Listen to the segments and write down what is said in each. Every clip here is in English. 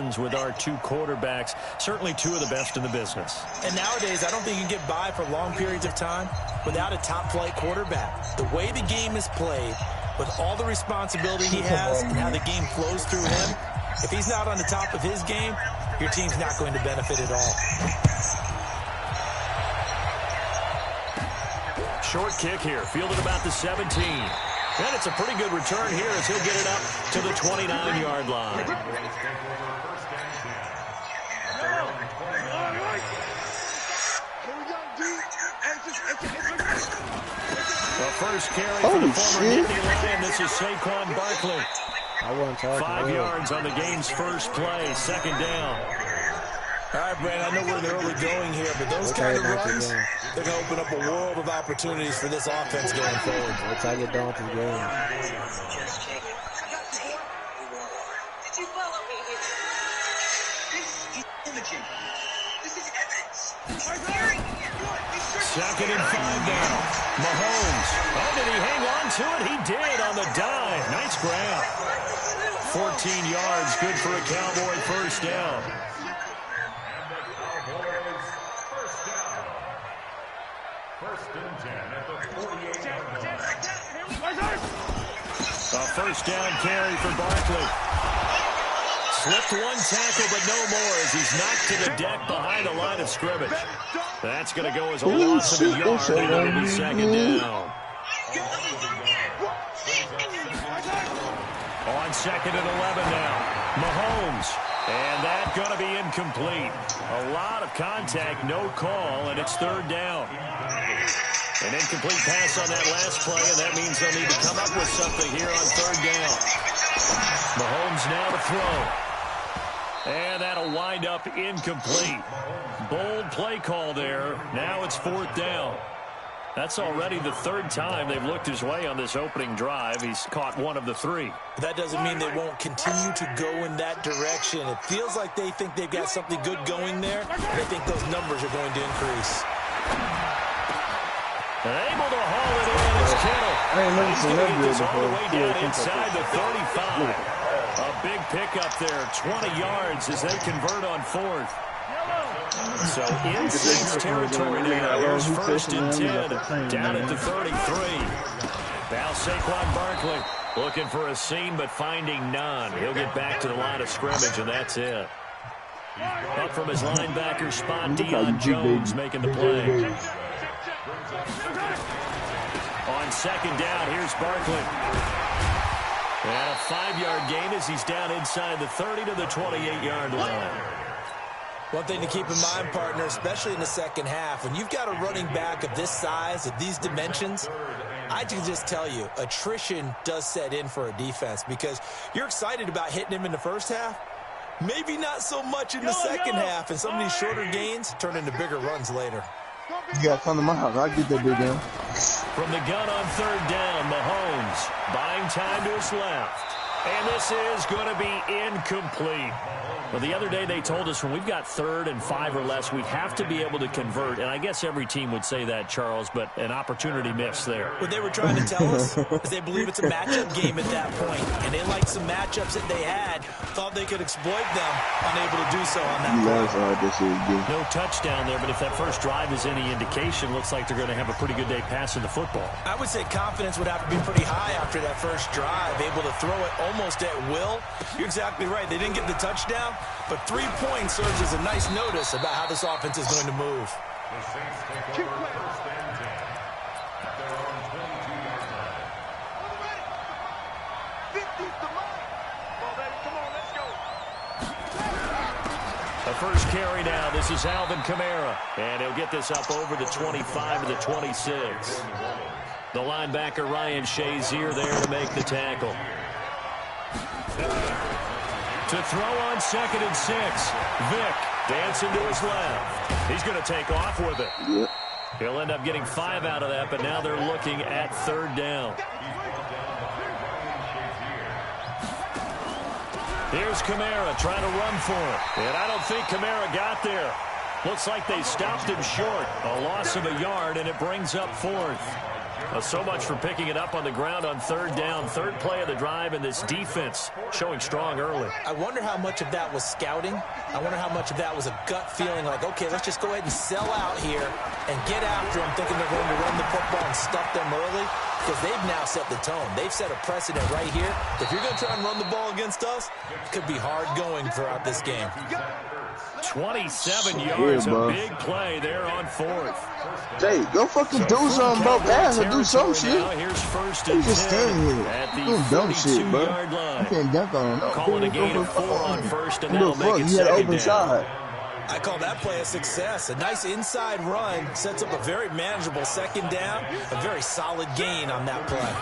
comes with our two quarterbacks, certainly two of the best in the business. And nowadays, I don't think you can get by for long periods of time without a top-flight quarterback. The way the game is played, with all the responsibility he has and how the game flows through him, if he's not on the top of his game, your team's not going to benefit at all. Short kick here, fielded about the 17. And it's a pretty good return here as he'll get it up to the 29-yard line. The first carry for the former Nittany Lion. This is Saquon Barkley. 5 yards on the game's first play, second down. All right, Brandon, I know we're in the early going here, but those kind of runs, they're going to open up a world of opportunities for this offense going forward. Once I get done with the game. Did you follow me here? This is imaging. This is evidence. Second and 5 now. Mahomes. Oh, did he hang on to it? He did on the dive. Nice grab. 14 yards, good for a Cowboy first down. A first down carry for Barkley. Slipped one tackle, but no more as he's knocked to the deck behind the line of scrimmage. That's going to go as a loss of a yard, and it'll be second down. On second and 11 now. Mahomes. And that's going to be incomplete. A lot of contact, no call, and it's third down. An incomplete pass on that last play, and that means they'll need to come up with something here on third down. Mahomes now to throw. And that'll wind up incomplete. Bold play call there. Now it's fourth down. That's already the third time they've looked his way on this opening drive. He's caught one of the three. That doesn't mean they won't continue to go in that direction. It feels like they think they've got something good going there, and they think those numbers are going to increase. Able to haul it in is Kittle. He's going to get this all the way down inside the 35. A big pickup there, 20 yards as they convert on fourth. So in Saints territory now, here's first and 10, down at the 33. Now Saquon Barkley looking for a seam but finding none. He'll get back to the line of scrimmage, and that's it. Up from his linebacker spot, Deion Jones making the play. On second down, here's Barkley. And a 5-yard gain as he's down inside the 30 to the 28-yard line. One thing to keep in mind, partner, especially in the second half, when you've got a running back of this size, of these dimensions, I can just tell you, attrition does set in for a defense because you're excited about hitting him in the first half, maybe not so much in the second half, and some of these shorter gains turn into bigger runs later. You got to come to my house. I'll get that big down. From the gun on third down, Mahomes buying time to his left. And this is going to be incomplete. Well, the other day they told us when we've got 3rd and 5 or less, we have to be able to convert. And I guess every team would say that, Charles, but an opportunity missed there. What they were trying to tell us is they believe it's a matchup game at that point. And they liked some matchups that they had, thought they could exploit them, unable to do so on that play. No touchdown there, but if that first drive is any indication, looks like they're going to have a pretty good day passing the football. I would say confidence would have to be pretty high after that first drive, able to throw it almost at will. You're exactly right. They didn't get the touchdown, but 3 points serves as a nice notice about how this offense is going to move. The first carry now. This is Alvin Kamara, and he'll get this up over the 25 to the 26. The linebacker Ryan Shazier there to make the tackle. To throw on 2nd and 6. Vick dancing to his left. He's going to take off with it. Yep. He'll end up getting 5 out of that, but now they're looking at 3rd down. Here's Kamara trying to run for it. And I don't think Kamara got there. Looks like they stopped him short. A loss of a yard, and it brings up 4th. Well, so much for picking it up on the ground on third down. Third play of the drive, and this defense showing strong early. I wonder how much of that was scouting. I wonder how much of that was a gut feeling like, okay, let's just go ahead and sell out here and get after them, thinking they're going to run the football and stuff them early, because they've now set the tone. They've set a precedent right here. If you're going to try and run the ball against us, it could be hard going throughout this game. 27 yards, a big play there on fourth. Jay, go fucking do something about pass or do some shit. Here's first You and just 10 standing here at the doing dumb shit, bro. 42-yard line. You can't dunk on him. Calling a gain of 4 on first, and that'll fuck, make it you had an second open down. side. I call that play a success. A nice inside run sets up a very manageable second down, a very solid gain on that play.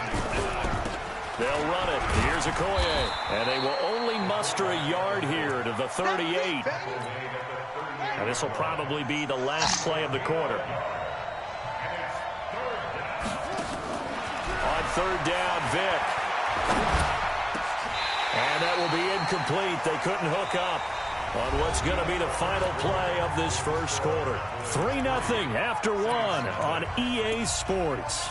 They'll run it. Here's Okoye. And they will only muster a yard here to the 38. And this will probably be the last play of the quarter. On third down, Vick. And that will be incomplete. They couldn't hook up on what's going to be the final play of this first quarter. 3-0 after 1 on EA Sports.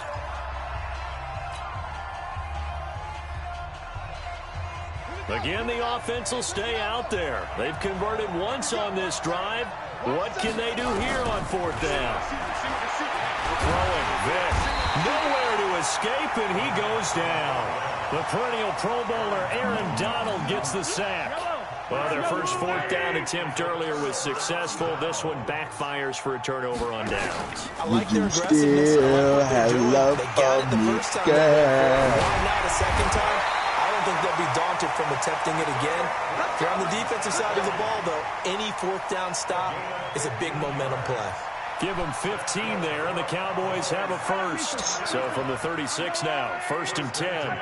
Again, the offense will stay out there. They've converted once on this drive. What can they do here on fourth down? Throwing, Vick. Nowhere to escape, and he goes down. The perennial Pro Bowler Aaron Donald gets the sack. Well, their first fourth down attempt earlier was successful. This one backfires for a turnover on downs. I like their aggressiveness. Still have love they got it the for first time. me, Why not a second time? I don't think they'll be daunted from attempting it again. If you're on the defensive side of the ball, though, any fourth down stop is a big momentum play. Give them 15 there, and the Cowboys have a first. So from the 36 now, 1st and 10.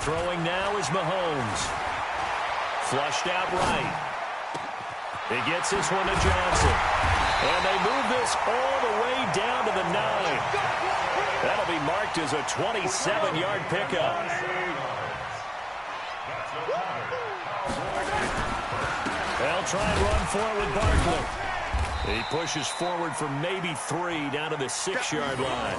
Throwing now is Mahomes. Flushed out right. He gets this one to Johnson. And they move this all the way down to the 9. That'll be marked as a 27-yard pickup. They'll try and run for it with Barkley. He pushes forward for maybe 3 down to the 6-yard line.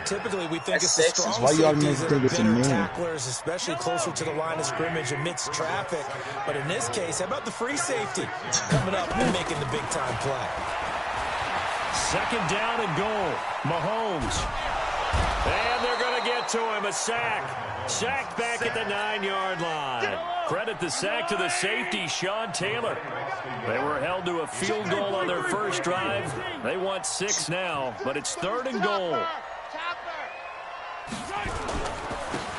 Typically, we think it's the That's strong why y'all safeties think that are it's a better man. tacklers, especially closer to the line of scrimmage amidst traffic. But in this case, how about the free safety coming up and making the big-time play? Second down and goal. Mahomes. And they're going to get to him. A sack. Sacked back at the 9-yard line. Credit the sack to the safety, Sean Taylor. They were held to a field goal on their first drive. They want 6 now, but it's 3rd and goal.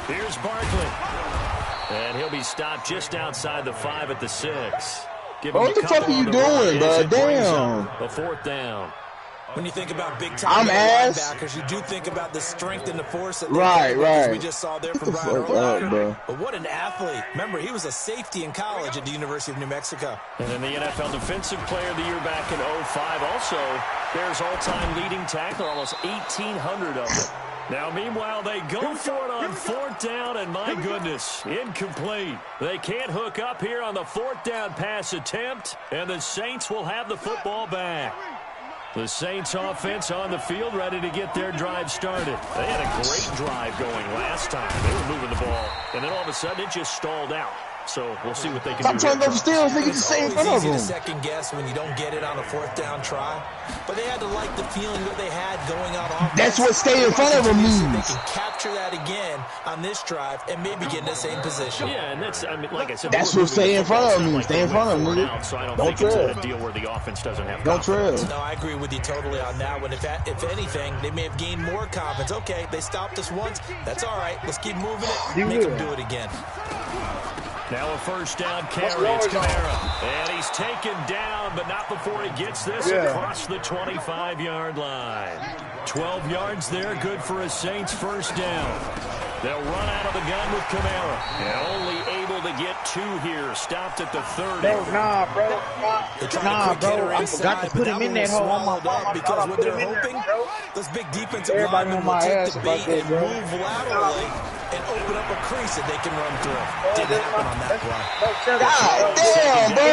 Here's Barkley. And he'll be stopped just outside the 5 at the 6. Give him What a the fuck couple are you on the doing, run bro? as it brings Damn. up the 4th down. When you think about big-time linebackers, you do think about the strength and the force that they have, as we just saw there from Brian Urlacher. But what an athlete. Remember, he was a safety in college at the University of New Mexico. And then the NFL Defensive Player of the Year back in 05. Also, Bears all-time leading tackler, almost 1,800 of them. Now, meanwhile, they go for it on 4th down, and my goodness, incomplete. They can't hook up here on the 4th down pass attempt, and the Saints will have the football back. The Saints offense on the field ready to get their drive started. They had a great drive going last time. They were moving the ball, and then all of a sudden it just stalled out. So we'll see what they can do. Stop trying to go upstairs. They get the same in front of It's easy them. to second guess when you don't get it on a 4th down try. But they had to like the feeling that they had going on offense. That's what stay in front of them They means. can capture that again on this drive and maybe get in the same position. Yeah, and that's, I mean, like I said, That's what stay in front of them means. Stay in front of them, nigga. nigga. So I don't Don't think trail. it's a deal where the offense doesn't have Don't confidence. trail. No, I agree with you totally on that one. If anything, they may have gained more confidence. Okay, they stopped us once. That's all right. Let's keep moving it. Make them do it again. Now a first down carry. It's Kamara. And he's taken down, but not before he gets this across the 25-yard line. 12 yards there, good for a Saints first down. They'll run out of the gun with Kamara. And only able to get 2 here. Stopped at the 30. Nah, bro. Nah, bro. I forgot to put him in that hole on my phone. Because what they're hoping, those big defensive Everybody linemen on will my take ass the about bait that, and bro. move laterally and open up a crease that they can run through. Didn't happen on that play. God damn, bro.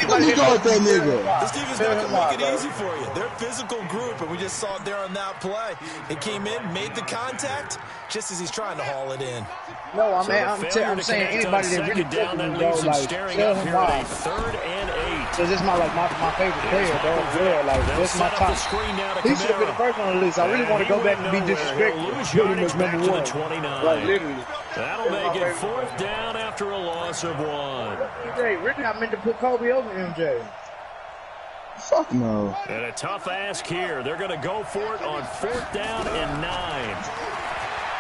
Let me go with that nigga. This defense not going to make it easy for you. They're a physical group, and we just saw it there on that play. It came in, made the contact, just as he's trying to haul it in. No, I'm saying anybody that really took me, bro, like, tell him why. 3rd and 8. Because it's my favorite player, bro. Yeah, like, this is my top. He should have been the first on the list. I really want to go back and be disrespectful. Put him as number 1. Like, literally. That'll make it 4th down after a loss of 1. MJ, really, I meant to put Kobe over MJ. Fuck no. And a tough ask here. They're going to go for it on 4th down and 9.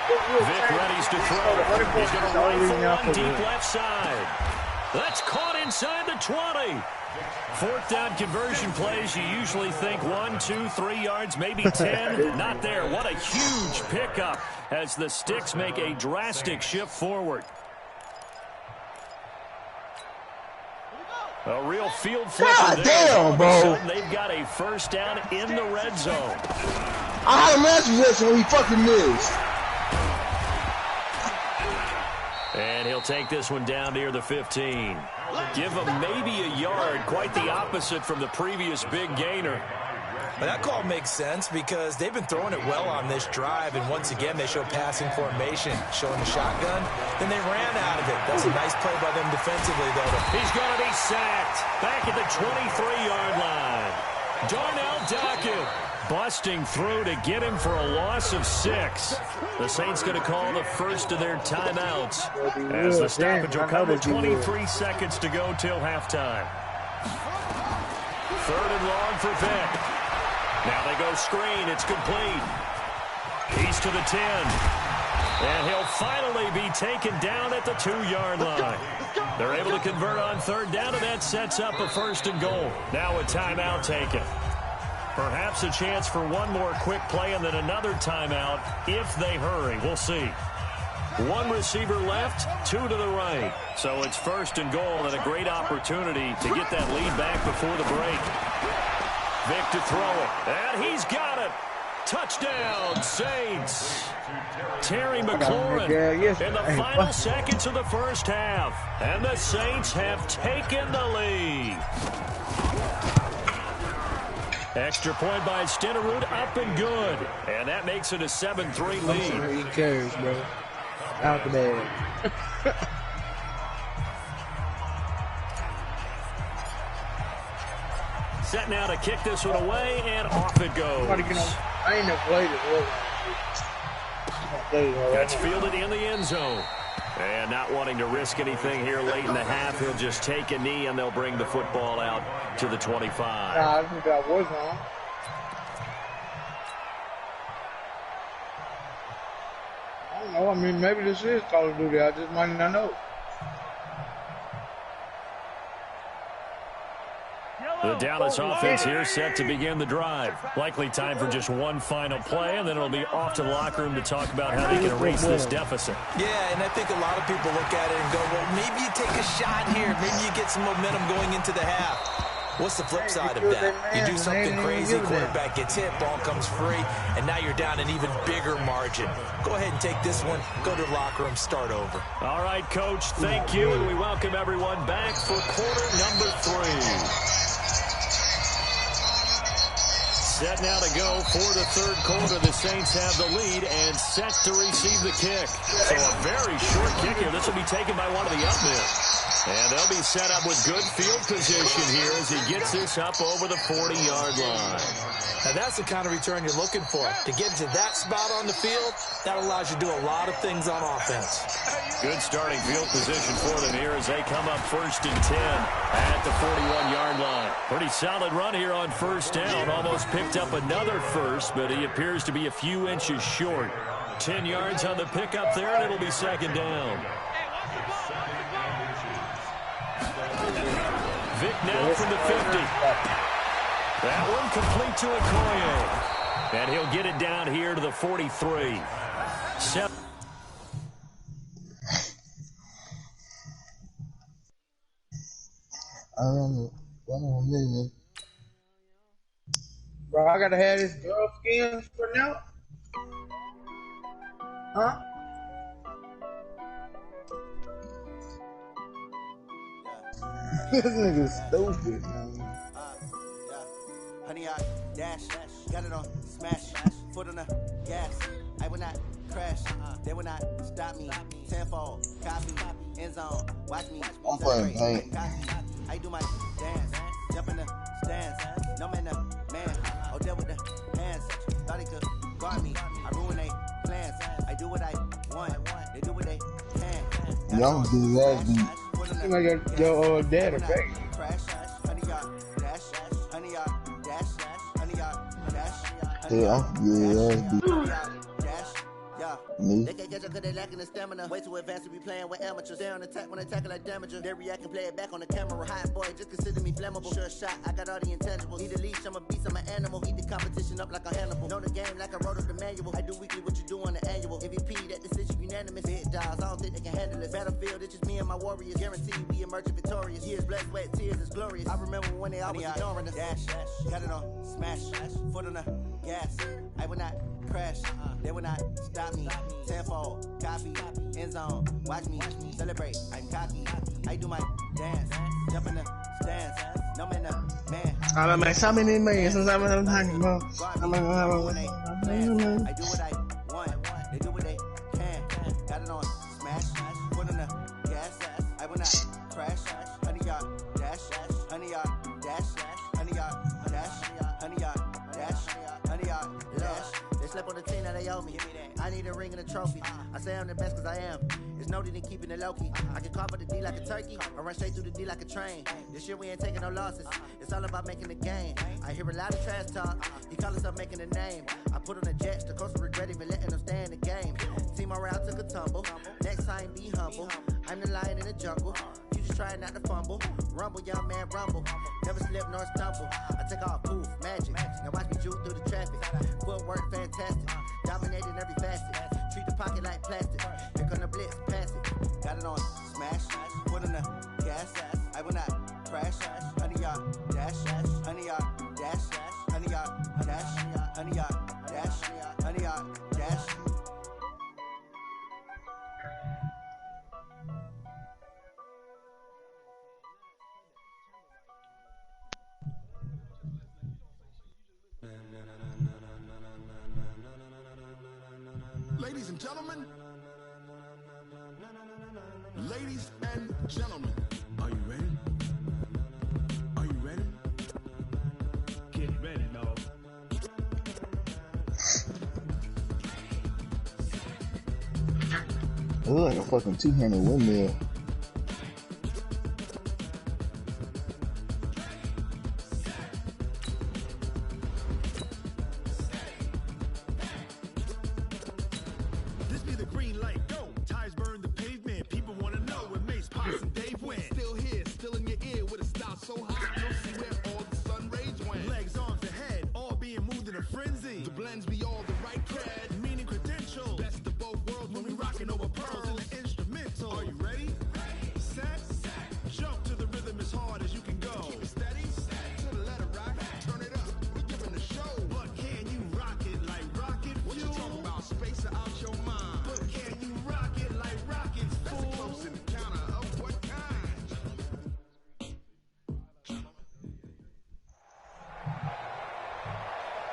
Vic readies to throw. He's going to rifle one deep left side. That's caught inside the 20. 4th down conversion plays, you usually think 1, 2, 3 yards, maybe 10. Not there. What a huge pickup as the Sticks make a drastic shift forward. A real field flipper. God damn, bro. They've got a 1st down in the red zone. I had a match with this when he fucking missed. And he'll take this one down near the 15. Give him maybe a yard, quite the opposite from the previous big gainer. But that call makes sense because they've been throwing it well on this drive, and once again they show passing formation, showing the shotgun. Then they ran out of it. That's a nice play by them defensively, though. He's going to be sacked back at the 23-yard line. Darnell Dockett busting through to get him for a loss of 6. The Saints going to call the first of their timeouts as the stoppage will come with 23 seconds to go till halftime. 3rd and long for Vic. Now they go screen. It's complete. He's to the 10. And he'll finally be taken down at the 2-yard line. They're able to convert on 3rd down, and that sets up a 1st and goal. Now a timeout taken. Perhaps a chance for one more quick play and then another timeout if they hurry. We'll see. 1 receiver left, 2 to the right. So it's 1st and goal and a great opportunity to get that lead back before the break. Vic to throw it. And he's got it. Touchdown, Saints. Terry McLaurin in the final seconds of the 1st half. And the Saints have taken the lead. Extra point by Stenerud, up and good. And that makes it a 7-3 lead. He cares, bro. Out the bag. Set now to kick this one away, and off it goes. I ain't never played it. That's fielded in the end zone. And not wanting to risk anything here late in the half, he'll just take a knee, and they'll bring the football out to the 25. Nah, I think that was wrong. I don't know. I mean, maybe this is Call of Duty. I just might not know. The Dallas offense here set to begin the drive. Likely time for just one final play, and then it'll be off to the locker room to talk about how they can erase this deficit. Yeah, and I think a lot of people look at it and go, well, maybe you take a shot here. Maybe you get some momentum going into the half. What's the flip side of that? You do something crazy, quarterback gets hit, ball comes free, and now you're down an even bigger margin. Go ahead and take this one, go to the locker room, start over. All right, Coach, thank you, and we welcome everyone back for quarter number 3. Set now to go for the 3rd quarter. The Saints have the lead and set to receive the kick. So a very short kick here. This will be taken by one of the up men. And they'll be set up with good field position here as he gets this up over the 40-yard line. Now that's the kind of return you're looking for. To get to that spot on the field, that allows you to do a lot of things on offense. Good starting field position for them here as they come up 1st and 10 at the 41-yard line. Pretty solid run here on 1st down. Almost picked up another first, but he appears to be a few inches short. 10 yards on the pickup there, and it'll be 2nd down. Vic now from the 50. That one complete to Okoye. And he'll get it down here to the 43. Bro, I gotta have this girl skin for now. Huh? This nigga stupid, man. Yeah. Honey, I dash. Got it on smash. Foot on the gas. I will not crash. They will not stop me. Tenfold. Copy. End zone. Watch me. I'm playing paint. I do my dance. Jump in the stands. No man, the man. Oh, there with the hands. Thought he could guard me. I ruin they plans. I do what I want. They do what they can. Y'all do that, dude. You know your dad or fake. Yeah, me. They can't catch up cause they lacking the stamina. Way too advanced to be playing with amateurs. Stay on attack when they tackle like damager. They react and play it back on the camera. Hot boy, just consider me flammable. Sure shot, I got all the intangibles. Need a leash, I'm a beast, I'm an animal. Eat the competition up like a Hannibal. Know the game like I wrote up the manual. I do weekly what you do on the annual. MVP, that decision unanimous. Big dials, I don't think they can handle it. Battlefield, it's just me and my warriors. Guaranteed we emerge victorious. Years, blood, sweat, tears, it's glorious. I remember when they always ignoring us. Dash, got it on smash. Foot on the gas. I will not crash. They will not stop me. Tenfold, copy, end zone. Watch me celebrate. I'm cocky. I do my dance. Jump in the stands. No man, the man. I'm like, how many man since I'm talking about? I do what I want. They do what they can. Got it on smash. Foot on the gas. I will not crash. Honey yard dash. Honey yard dash. Honey yard dash. Honey yard dash. Honey yard dash. They slept on the team that they owe me. I need a ring and a trophy. I say I'm the best cause I am. There's no need in keeping it low-key. I can carve up the D like a turkey or run straight through the D like a train. This year we ain't taking no losses. It's all about making the game. I hear a lot of trash talk. He call himself making a name. I put on the Jets. The coach will regret even letting them stay in the game. Team morale took a tumble. Next time be humble. I'm the lion in the jungle. You just trying not to fumble. Rumble, young man, rumble. Never slip nor stumble. I take off, poof, magic. Now watch me juke through the traffic. Footwork fantastic. Dominating every facet. Treat the pocket like plastic. Here come the blitz, pass it. Got it on smash. Foot on the gas. I will not crash. Honey yard dash. Honey yard dash. Honey yard dash. Honey yard dash. Honey yard dash. Ladies and gentlemen, ladies and gentlemen, are you ready? Are you ready? Get ready, dog. It look like a fucking two-handed windmill.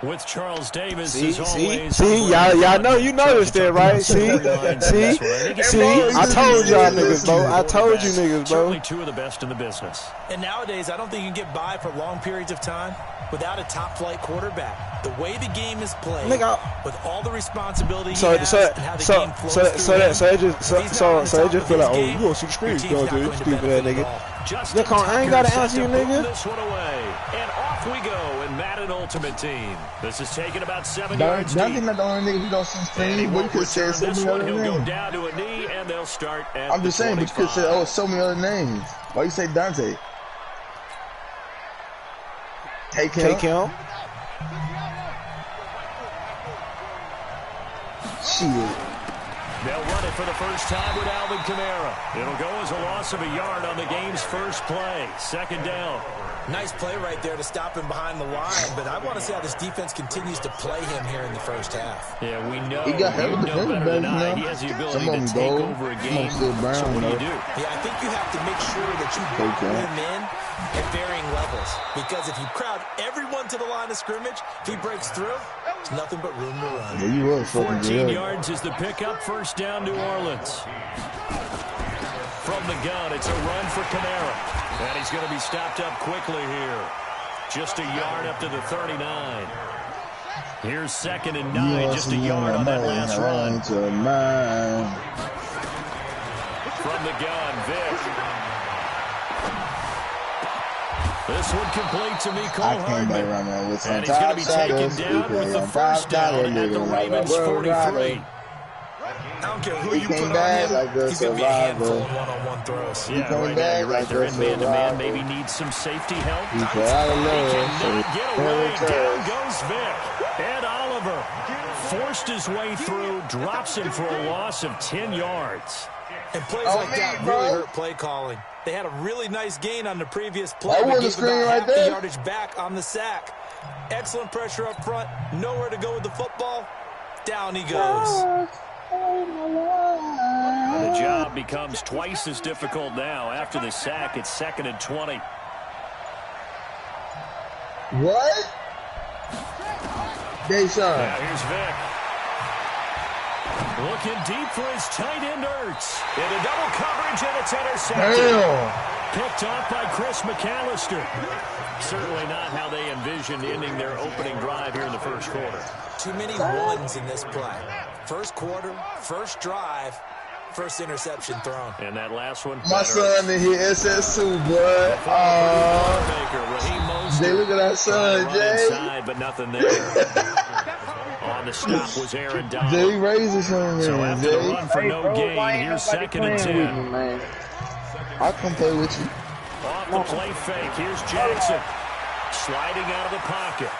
With Charles Davis, see, y'all know you noticed it, right? See, I told y'all niggas, bro. I told you niggas, bro. Certainly two of the best in the business. And nowadays, I don't think you can get by for long periods of time without a top-flight quarterback. The way the game is played, with all the responsibility he has and how the game flows through him, so it just feel like, oh, you gonna see the screen, stupid ass nigga. Look, I ain't gotta answer you, nigga. This one away, and off we go in Madden Ultimate Team. This is taking about 7 yards deep. Nothing not the only nigga who don't see screen. But you could say so many other names. He'll go down to a knee, and they'll start at I'm just saying, but you could say, oh, so many other names. Why you say Dante? Take him. Shit. They'll run it for the first time with Alvin Kamara. It'll go as a loss of a yard on the game's first play. Second down. Nice play right there to stop him behind the line, but I want to see how this defense continues to play him here in the first half. Yeah, we know. He got hella defensive backs now. He has the ability to take over a game. Still Brown, so what do you do? Yeah, I think you have to make sure that you win in at varying levels. Because if you crowd everyone to the line of scrimmage, if he breaks through, there's nothing but room to run. Yeah, you was 14 yards is the pickup. First down, New Orleans. From the gun, it's a run for Kamara. And he's going to be stopped up quickly here. Just a yard up to the 39. Here's 2nd and 9, just a yard on that last run. From the gun, Vic. This one complete to Mecole Hardman. And he's going to be taken down with the first down at the Ravens 43. I don't care who you put on him, he's going to be a handful of one-on-one throws. Yeah, right now, you're right. They're in man-to-man. Maybe needs some safety help. He cannot get away. Down goes Vic. And Oliver forced his way through, drops him for a loss of 10 yards. And plays like that really hurt play calling. They had a really nice gain on the previous play. That was about half the yardage back on the sack. Excellent pressure up front. Nowhere to go with the football. Down he goes. And the job becomes twice as difficult now. After the sack, it's 2nd and 20. What? Deshaun. Now here's Vic. Looking deep for his tight end Ertz. Into double coverage, and it's intercepted. Damn. Picked off by Chris McAllister. Certainly not how they envisioned ending their opening drive here in the first quarter. Too many ones in this play. First quarter, first drive, first interception thrown. And that last one. My son in here, SS2, boy. Jay, look at that son, Jay. Inside, but nothing there. On the stop was Aaron Donald. Jay raises him, so man. after the run for no gain, here's 2nd and 10. Me, I'll come play with you. Off the play fake, here's Jackson. Sliding out of the pocket.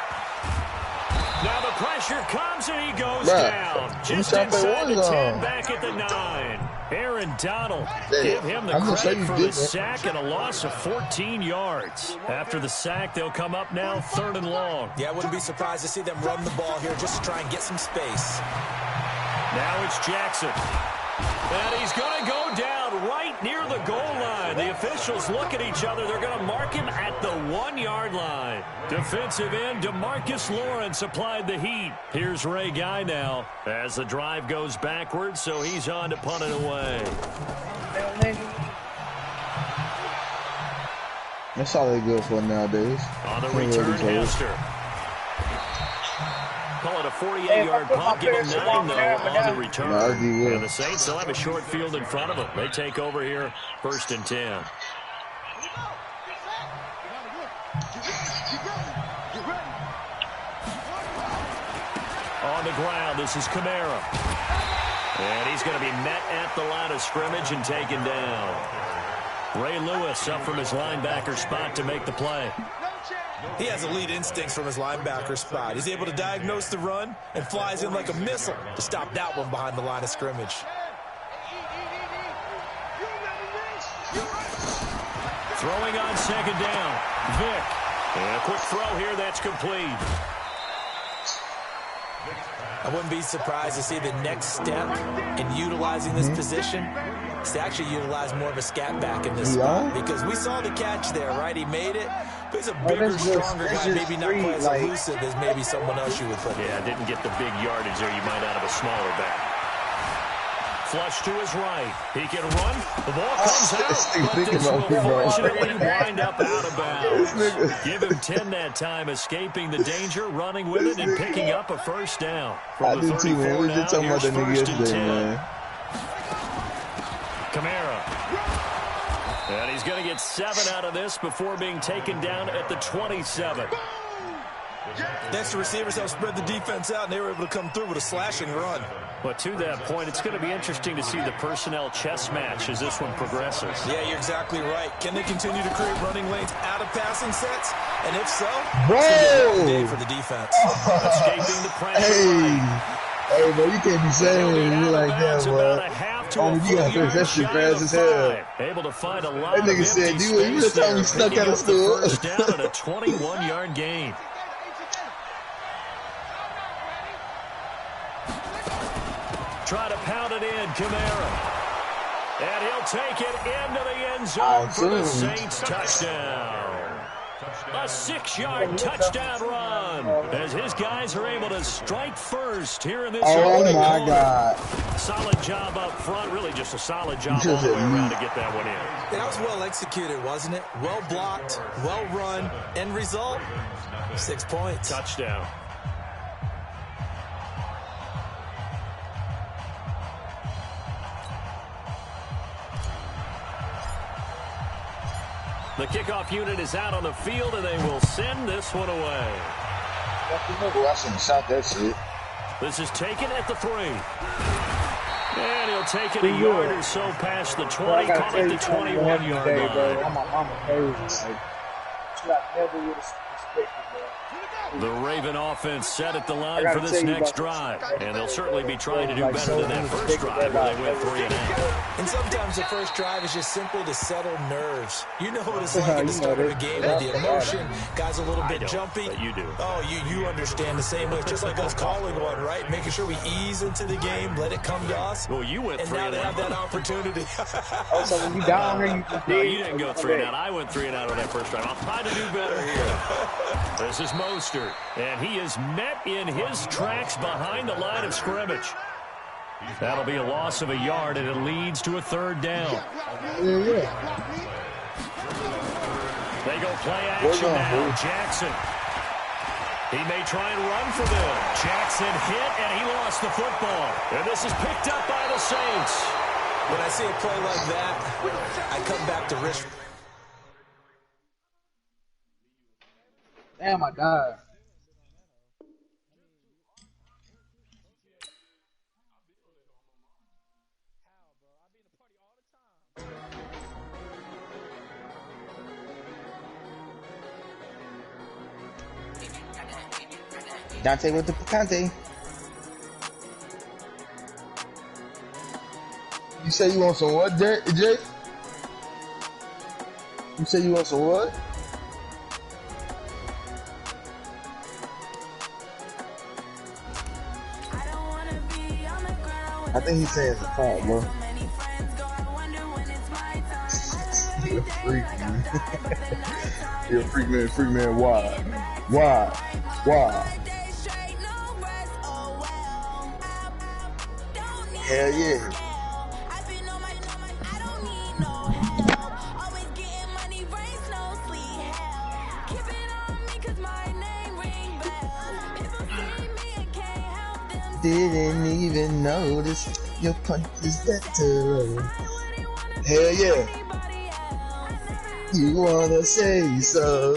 Now the pressure comes and he goes down. Just inside the 10, back at the 9. Aaron Donald, give him the credit for the sack and a loss of 14 yards. After the sack, they'll come up now 3rd and long. Yeah, I wouldn't be surprised to see them run the ball here just to try and get some space. Now it's Jackson. And he's going to go down right near the goal line. The officials look at each other. They're going to mark him at the 1-yard line. Defensive end DeMarcus Lawrence applied the heat. Here's Ray Guy now as the drive goes backwards, so he's on to punt it away. That's all they're good for nowadays. On the return, Hester. Call it a 48-yard punt. Give him 9, though, on the return. And the Saints, they'll have a short field in front of them. They take over here, 1st and 10. On the ground, this is Kamara. And he's going to be met at the line of scrimmage and taken down. Ray Lewis up from his linebacker spot to make the play. He has elite instincts from his linebacker spot. He's able to diagnose the run and flies in like a missile to stop that one behind the line of scrimmage. Throwing on 2nd down. Vic. And a quick throw here that's complete. I wouldn't be surprised to see the next step in utilizing this position is to actually utilize more of a scat back in this spot. Because we saw the catch there, right? He made it. But he's a bigger, stronger guy, maybe not quite as elusive as maybe someone else you would put in. Yeah, didn't get the big yardage there you might out of a smaller back. Flush to his right. He can run. The ball comes out. But this will fortunately wind up out of bounds. Give him 10 that time, escaping the danger, running with it, and picking up a first down. From the 34 now, here's 1st and 10. Kamara. And he's going to get 7 out of this before being taken down at the 27. Next, the receivers have spread the defense out, and they were able to come through with a slashing run. But to that point, it's going to be interesting to see the personnel chess match as this one progresses. Yeah, you're exactly right. Can they continue to create running lanes out of passing sets? And if so, whoa! It's a good day for the defense. Escaping the pressure. Hey, bro, you can't be saying it like that, boy. Oh, you got to finish that shit fast as hell. Able to find a lot that nigga of said, empty dude, you just told me stuck out of school. First down and a 21-yard gain. Try to pound it in, Kamara. And he'll take it into the end zone for the Saints touchdown. A 6-yard touchdown run as his guys are able to strike first here in this Oh, my God. Solid job up front. Really just a solid job all the way around to get that one in. That was well executed, wasn't it? Well blocked, well run. End result, 6 points. Touchdown. The kickoff unit is out on the field, and they will send this one away. I shouldn't have shot that shit. This is taken at the 3. And he'll take it a yard or so past the 20, call it the 21-yard line. I'm crazy. I never would have expected that. The Raven offense set at the line for this next drive, and they'll certainly be trying to do better than that first drive where they went 3 and out. And sometimes the first drive is just simply to settle nerves. You know what it's like at the start of a game with the emotion. Guys a little bit jumpy. But you do. Oh, you understand the same way. It's just like us calling one, right? Making sure we ease into the game, let it come to us. Well, you went 3 and out. And now they have that opportunity. Oh, so when you down here, you just No, you didn't go 3 and out. I went 3 and out on that first drive. I'll try to do better here. This is Mostert, and he is met in his tracks behind the line of scrimmage. That'll be a loss of a yard, and it leads to a 3rd down. They go play action now. Jackson. He may try and run for them. Jackson hit, and he lost the football. And this is picked up by the Saints. When I see a play like that, I come back to risk. Damn, I died. Dante with the picante. You say you want some what, Jay? You say you want some what? I think he's saying it's a fact, bro. You're a freak, man. You're a freak, man. Why? Hell yeah. Didn't even notice your punches that turn. Hell yeah. You wanna say so?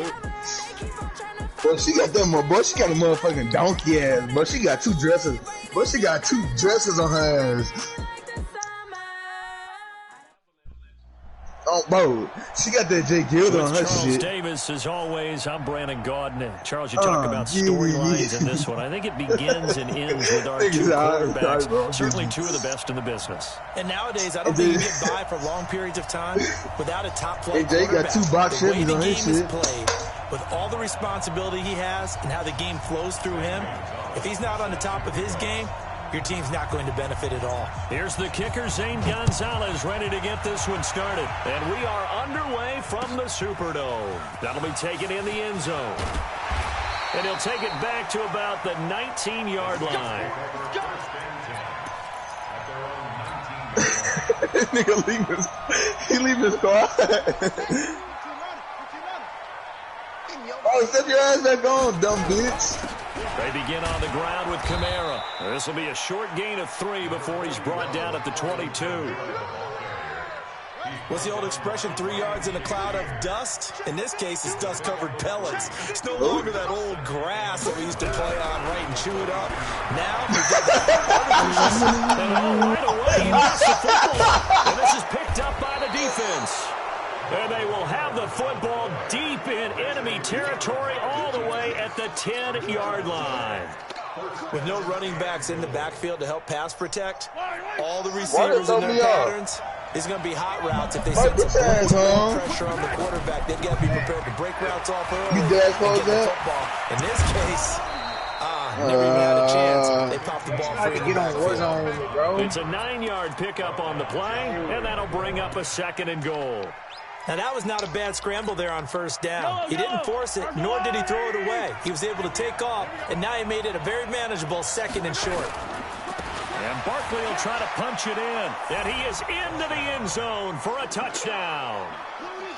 Bro, she got that boy. She got a motherfucking donkey ass, bro. She got 2 dresses. Bro, she got 2 dresses on her ass. Oh, bro, she got that Jay Gilder on her Charles shit. Davis, as always, I'm Brandon Gaudin. Charles, you talk about storylines in this one. I think it begins and ends with our 2 quarterbacks, certainly 2 of the best in the business. And nowadays, I don't think you get by for long periods of time without a top-flight Jay got 2 box the way Chevys the on his game is shit. played, with all the responsibility he has and how the game flows through him, if he's not on the top of his game, your team's not going to benefit at all. Here's the kicker, Zane Gonzalez, ready to get this one started. And we are underway from the Superdome. That'll be taken in the end zone. And he'll take it back to about the 19-yard line. This nigga leave his car. Oh, set your ass back on, dumb bitch. They begin on the ground with Kamara. This will be a short gain of 3 before he's brought down at the 22. What's the old expression, 3 yards in a cloud of dust? In this case, it's dust-covered pellets. It's no longer that old grass that we used to play on, right, and chew it up. Now, we've got and right away, he lost the football. And this is picked up by the defense. And they will have the football deep in enemy territory all the way at the 10-yard line. With no running backs in the backfield to help pass protect, all the receivers in their patterns is going to be hot routes. If they set some pressure on the quarterback, they've got to be prepared to break routes off early and get the football. In this case, Never even had a chance. They popped the ball free. Get on war zone with me, bro. It's a 9-yard pickup on the play, and that'll bring up a 2nd and goal. Now, that was not a bad scramble there on first down. He didn't force it, nor did he throw it away. He was able to take off, and now he made it a very manageable 2nd and short. And Barkley will try to punch it in, and he is into the end zone for a touchdown.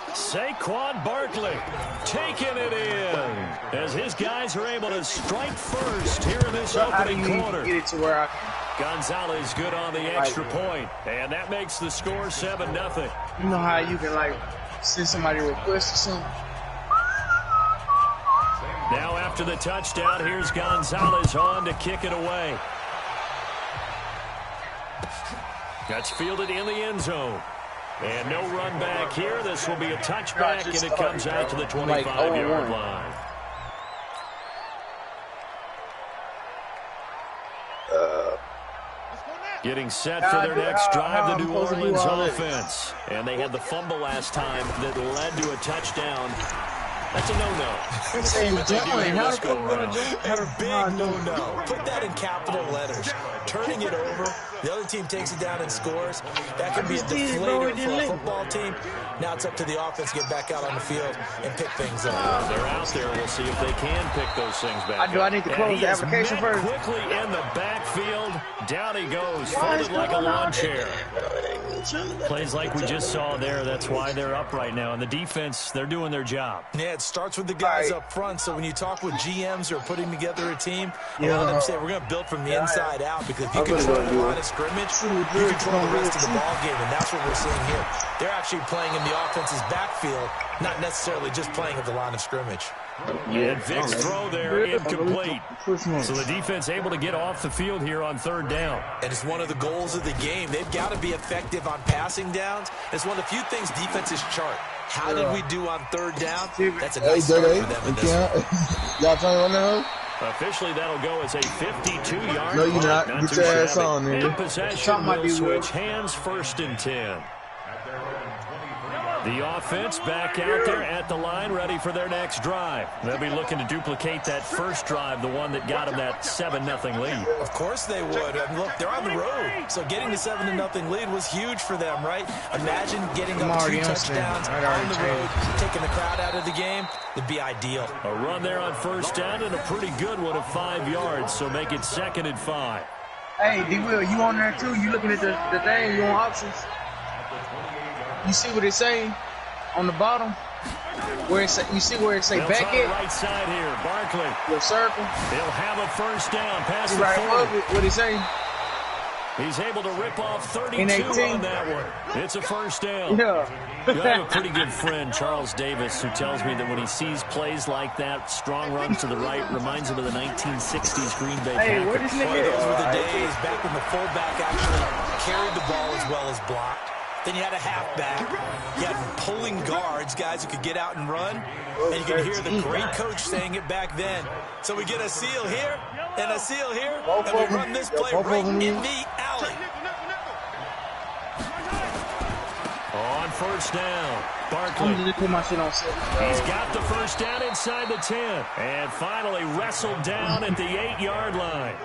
Saquon Barkley taking it in as his guys are able to strike first here in this opening quarter. Get it to where I can. Gonzalez good on the extra point, and that makes the score 7-0. You know how you can, like, send somebody a request or something? Now after the touchdown, here's Gonzalez on to kick it away. That's fielded in the end zone. And no run back here. This will be a touchback, and it comes out to the 25-yard line. Getting set for their next drive, the New Orleans offense. And they had the fumble last time that led to a touchdown. That's a no-no. Same What they do doing. here How this the go fuck around. A big no-no. Put that in capital letters. Turning it over. The other team takes it down and scores. That could be a deflator for a football team. Now it's up to the offense to get back out on the field and pick things up. They're out there. We'll see if they can pick those things back up. Do I need to close the application first? Quickly in the backfield. Down he goes, folded like a lawn chair. Plays like we just saw there. That's why they're up right now. And the defense, they're doing their job. Yeah, it starts with the guys up front. So when you talk with GMs who are putting together a team, a lot of them say we're going to build from the inside out, because if you control the line of scrimmage, you control the rest of the ball game, and that's what we're seeing here. They're actually playing in the offense's backfield, not necessarily just playing at the line of scrimmage. And Vic's throw there incomplete. So the defense able to get off the field here on 3rd down. And it's one of the goals of the game. They've got to be effective on passing downs. It's one of the few things defenses chart. How did we do on 3rd down? That's a nice start for them in this one. Y'all talking about now? Officially, that'll go as a 52-yard. No, you're not. Get your ass on, nigga. nigga. Possession will switch hands, 1st and 10. The offense back out there at the line, ready for their next drive. They'll be looking to duplicate that first drive, the one that got them that 7-0 lead. Of course they would. And look, they're on the road. So getting the 7-0 lead was huge for them, right? Imagine getting up 2 touchdowns on the road, taking the crowd out of the game. It'd be ideal. A run there on 1st down and a pretty good one of 5 yards, so make it 2nd and 5. Hey, D-Will, you on there too? You looking at the thing? You on options? You see what it say on the bottom? Where it say, you see where it say back it? Right side here, Barkley. Your circle. He'll have a 1st down. Pass the right 40. above it. What he say? He's able to rip off 32 on that one. It's a 1st down. Yeah. I have a pretty good friend, Charles Davis, who tells me that when he sees plays like that, strong runs to the right, reminds him of the 1960s Green Bay Packers. Hey, where this nigga Those were the days back when the fullback actually carried the ball as well as blocked. Then you had a halfback. You had pulling guards, guys who could get out and run. And you can hear the great coach saying it back then. So we get a seal here and a seal here. And we run this play right in the alley. On 1st down, Barkley. I'm just put my shit on set. He's got the 1st down inside the 10. And finally wrestled down at the 8-yard line.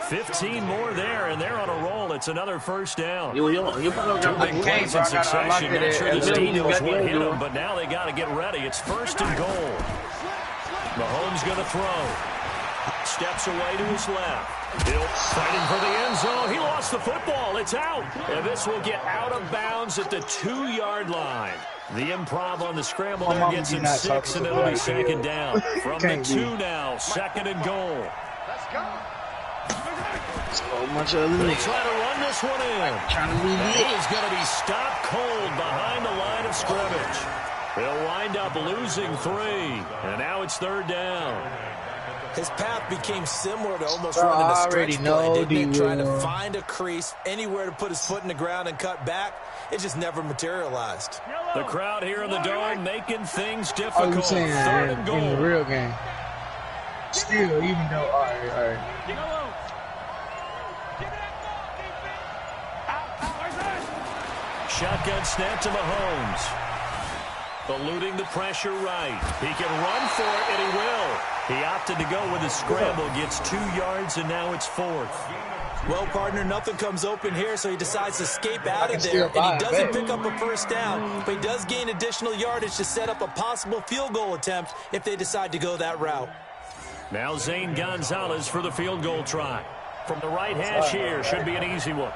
15 more there, and they're on a roll. It's another 1st down. Two big plays in succession. Not sure this team knows what hit them, but now they got to get ready. It's 1st and goal. Mahomes going to throw. Steps away to his left. Hill fighting for the end zone. He lost the football. It's out. And this will get out of bounds at the 2-yard line. The improv on the scramble there gets him 6, and it'll be 2nd down. From the 2 now, 2nd and goal. Let's go. So much of They try to run this one in. He's going to be stopped cold behind the line of scrimmage. He'll wind up losing 3, and now it's 3rd down. His path became similar to almost running a stretch play, didn't it? Trying to find a crease, anywhere to put his foot in the ground and cut back. It just never materialized. The crowd here in the dome making things difficult. 3rd and goal. In the real game. Still, even though, all right. Shotgun snap to Mahomes. eluding the pressure right. He can run for it, and he will. He opted to go with a scramble, gets 2 yards, and now it's 4th. Well, partner, nothing comes open here, so he decides to escape out of there, and he doesn't pick up a first down, but he does gain additional yardage to set up a possible field goal attempt if they decide to go that route. Now Zane Gonzalez for the field goal try. From the right hash here, should be an easy one.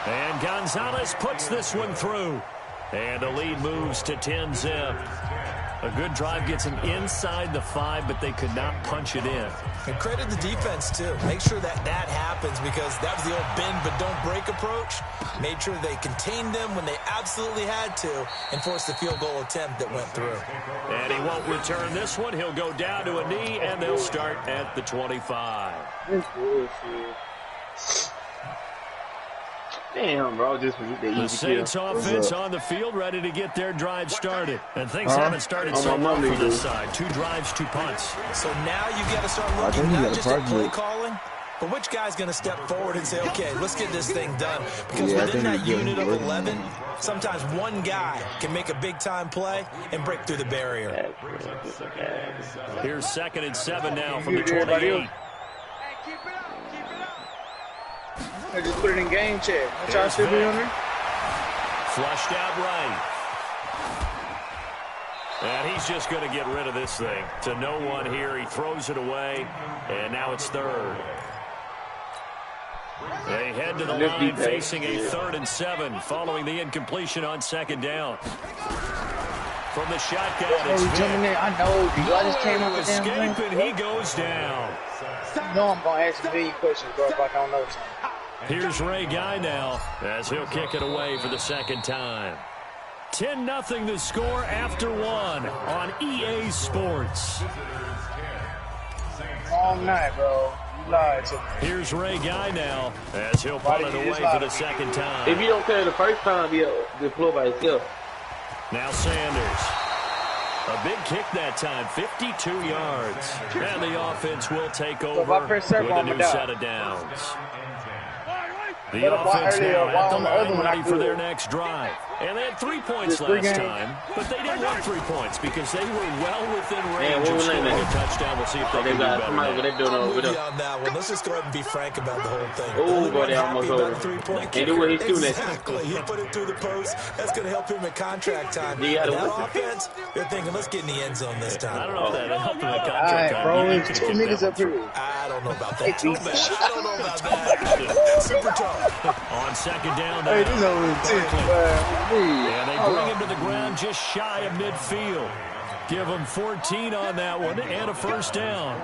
And Gonzalez puts this one through. And the lead moves to 10-zip. A good drive gets him inside the 5, but they could not punch it in. And credit the defense, too. Make sure that happens, because that was the old bend but don't break approach. Made sure they contained them when they absolutely had to and forced the field goal attempt that went through. And he won't return this one. He'll go down to a knee, and they'll start at the 25. Damn, bro, just the The Saints offense on the field, ready to get their drive started. And things haven't started so well for this side. 2 drives, 2 punts. So now you've got to start looking not just at play calling, but which guy's going to step forward and say, okay, let's get this thing done. Because within that unit of 11, sometimes one guy can make a big-time play and break through the barrier. Here's 2nd and 7 now from the 28. I just put it in game chat. What y'all still be on there? Flushed out right. And he's just going to get rid of this thing. To no one here. He throws it away. And now it's 3rd. They head to the line facing a 3rd and 7 following the incompletion on 2nd down. From the shotgun, it's Vic. I know. I just came up with escape, and he goes down. You know I'm going to ask a million questions, bro, if I don't know something. Here's Ray Guy now as he'll kick it away for the 2nd time. 10-0 the score after 1 on EA Sports. Long night, bro. You lied to me. Here's Ray Guy now as he'll punt it away for the 2nd time. If you don't carry the first time, he'll deploy by himself. Now Sanders. A big kick that time, 52 yards. And the offense will take over with a new set of downs. The offense now at the line ready for their next drive. And they had 3 points last time, but they didn't want 3 points because they were well within range of scoring a touchdown. We'll see if they can do better. I'm with you on that one. Let's just go ahead and be frank about the whole thing. Oh, boy, they almost over. They do what he's doing. Exactly. He put it through the post. That's going to help him at contract time. Yeah, that offense, they're thinking, let's get in the end zone this time. I don't know if that'll help him at contract time. All right, bro. It's 2 niggas up here. I don't know about that. I don't know about that. Super tough. On 2nd down, hey, this and they bring him to the ground just shy of midfield. Give him 14 on that one and a first down.